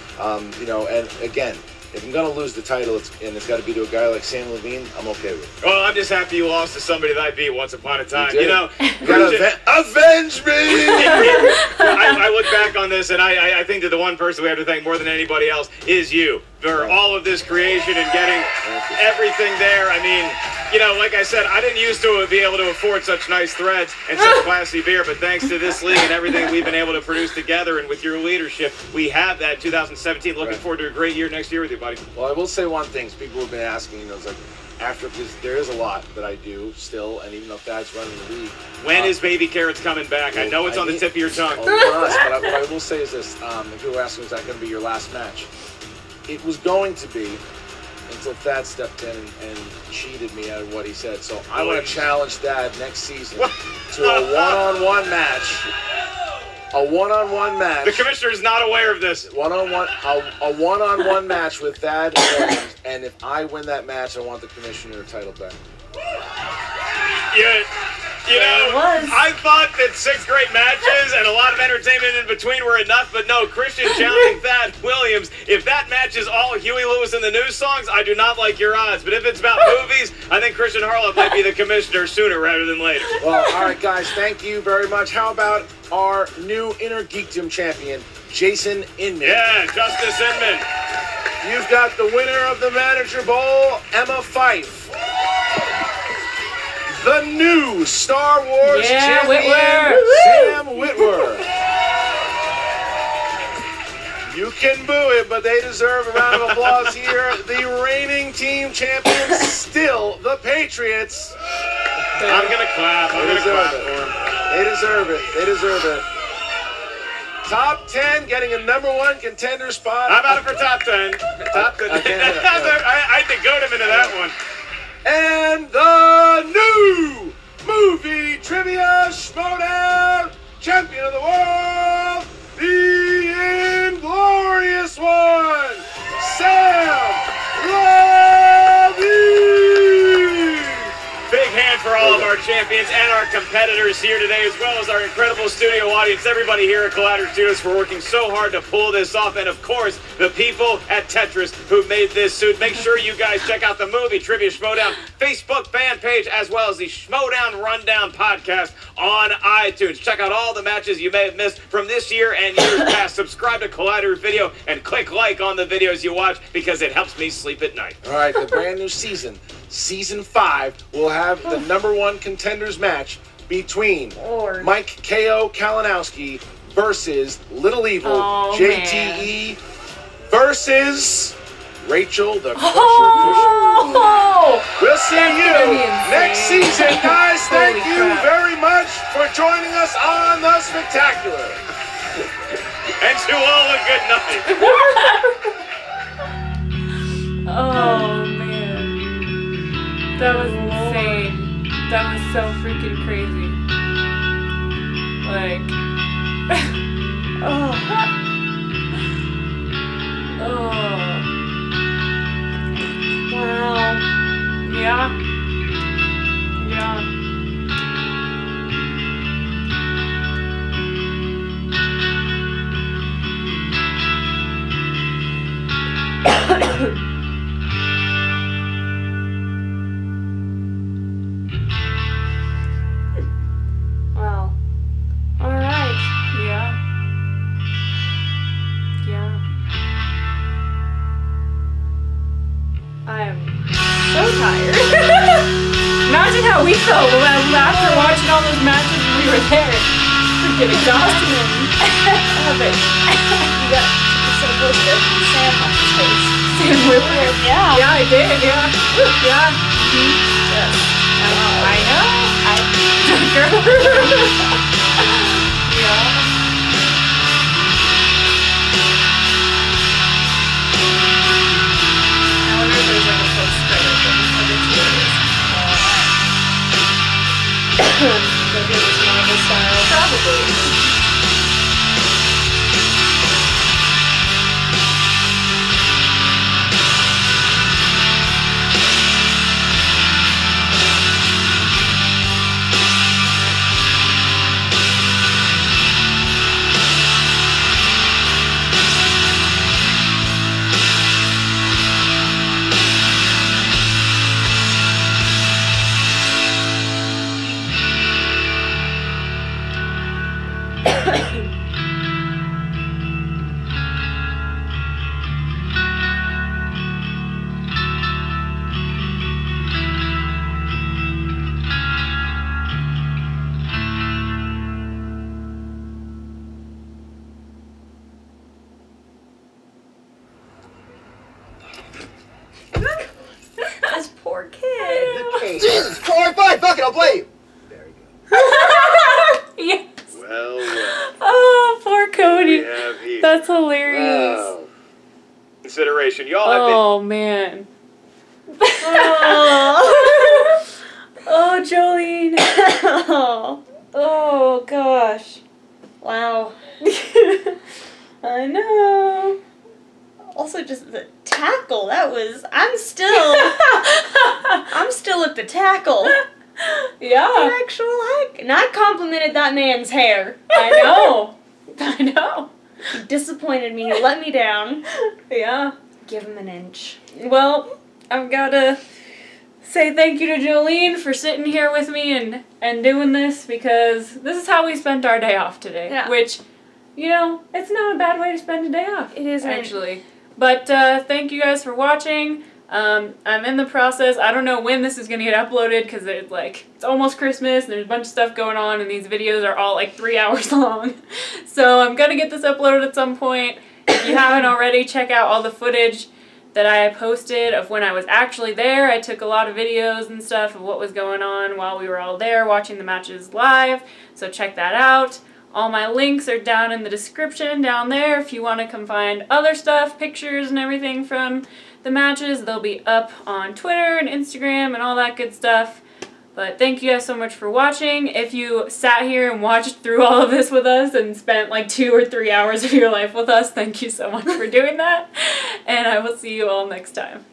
You know, and again, if I'm going to lose the title, it's got to be to a guy like Sam Levine, I'm okay with it. Well, I'm just happy you lost to somebody that I beat once upon a time. You know, avenge me! I look back on this, and I think that the one person we have to thank more than anybody else is you for all of this creation and getting everything there. I mean, you know, like I said, I didn't used to be able to afford such nice threads and such classy beer, but thanks to this league and everything we've been able to produce together, and with your leadership, we have that 2017. Looking forward to a great year next year with you, buddy. Well, I will say one thing. People have been asking, you know, it's like, after this, there is a lot that I do still, and even though Thad's running the league. When is Baby Carrots coming back? I know it's on the tip of your tongue. But what I will say is this. People are asking, is that going to be your last match? It was going to be, until Thad stepped in and cheated me out of what he said. So I want to challenge Thad next season to a one-on-one match. A one-on-one match. The commissioner is not aware of this. A one-on-one match with Thad Williams, and if I win that match, I want the commissioner title back. You know, I thought that 6 great matches and a lot of entertainment in between were enough, but no, Christian challenging Thad Williams. If that match is all Huey Lewis and the News songs, I do not like your odds. But if it's about movies, I think Christian Harlow might be the commissioner sooner rather than later. Well, all right, guys, thank you very much. How about our new Inner Geekdom champion, Jason Inman? Yeah, Justice Inman. You've got the winner of the Manager Bowl, Emma Fife. The new Star Wars champion, Sam Witwer. You can boo it, but they deserve a round of applause here. The reigning team champions, still the Patriots. I'm going to clap. I'm going to clap for them. They deserve it. They deserve it. Top 10, getting a #1 contender spot. How about it for top 10? Top 10. I had to goad him into that one. And the new movie trivia Schmoedown champion of the world, the inglorious one, Sam Levine. Big hand for all of our champions and our competitors here today, as well as our incredible studio audience. Everybody here at Collider Studios for working so hard to pull this off, and of course, the people at Tetris who made this suit. Make sure you guys check out the movie Trivia Schmoedown Facebook fan page, as well as the Schmoedown Rundown podcast on iTunes. Check out all the matches you may have missed from this year and years past. Subscribe to Collider Video and click like on the videos you watch, because it helps me sleep at night. All right, the brand new season Season 5 will have the #1 contenders match between Mike K.O. Kalinowski versus Little Evil JTE versus Rachel the Crusher Cusher. We'll see you next season, guys. Thank you very much for joining us on The Spectacular. And to all a good night. Oh man, that was insane. That was so freaking crazy. Like, oh, Wow. Yeah. Yeah. Wow. All right. Yeah. Yeah. I am so tired. Imagine how we felt after watching all those matches when we were there. Freaking exhausted. Love it. You got so close to Sam on his face. Sam Whitworth? Yeah. Yeah, I did, yeah. Yeah. Yes. I know. Yeah. I wonder if there's like a post-credit thing for the series. Maybe it was Marvel style. Probably. This poor kid. Jesus, Corey, fine, fuck it, I'll play you. Yes. Well, Oh, poor Cody. we have here. That's hilarious. Wow. Consideration. Y'all have Oh, man. Oh. Oh, Jolene. Oh gosh. Wow. I know. Also, just the tackle. That was. I'm still at the tackle. Yeah. The actual heck. And I complimented that man's hair. I know. I know. He disappointed me. He let me down. Yeah. Give him an inch. Well, I've got to say thank you to Jolene for sitting here with me and doing this, because this is how we spent our day off today. Yeah. Which, you know, it's not a bad way to spend a day off. It isn't. Actually. But thank you guys for watching. I'm in the process. I don't know when this is going to get uploaded, because it's almost Christmas and there's a bunch of stuff going on, and these videos are all like 3 hours long. So I'm going to get this uploaded at some point. If you haven't already, check out all the footage that I posted of when I was actually there. I took a lot of videos and stuff of what was going on while we were all there watching the matches live. So check that out. All my links are down in the description down there if you want to come find other stuff, pictures and everything from the matches. They'll be up on Twitter and Instagram and all that good stuff. But thank you guys so much for watching. If you sat here and watched through all of this with us and spent like 2 or 3 hours of your life with us, thank you so much for doing that. And I will see you all next time.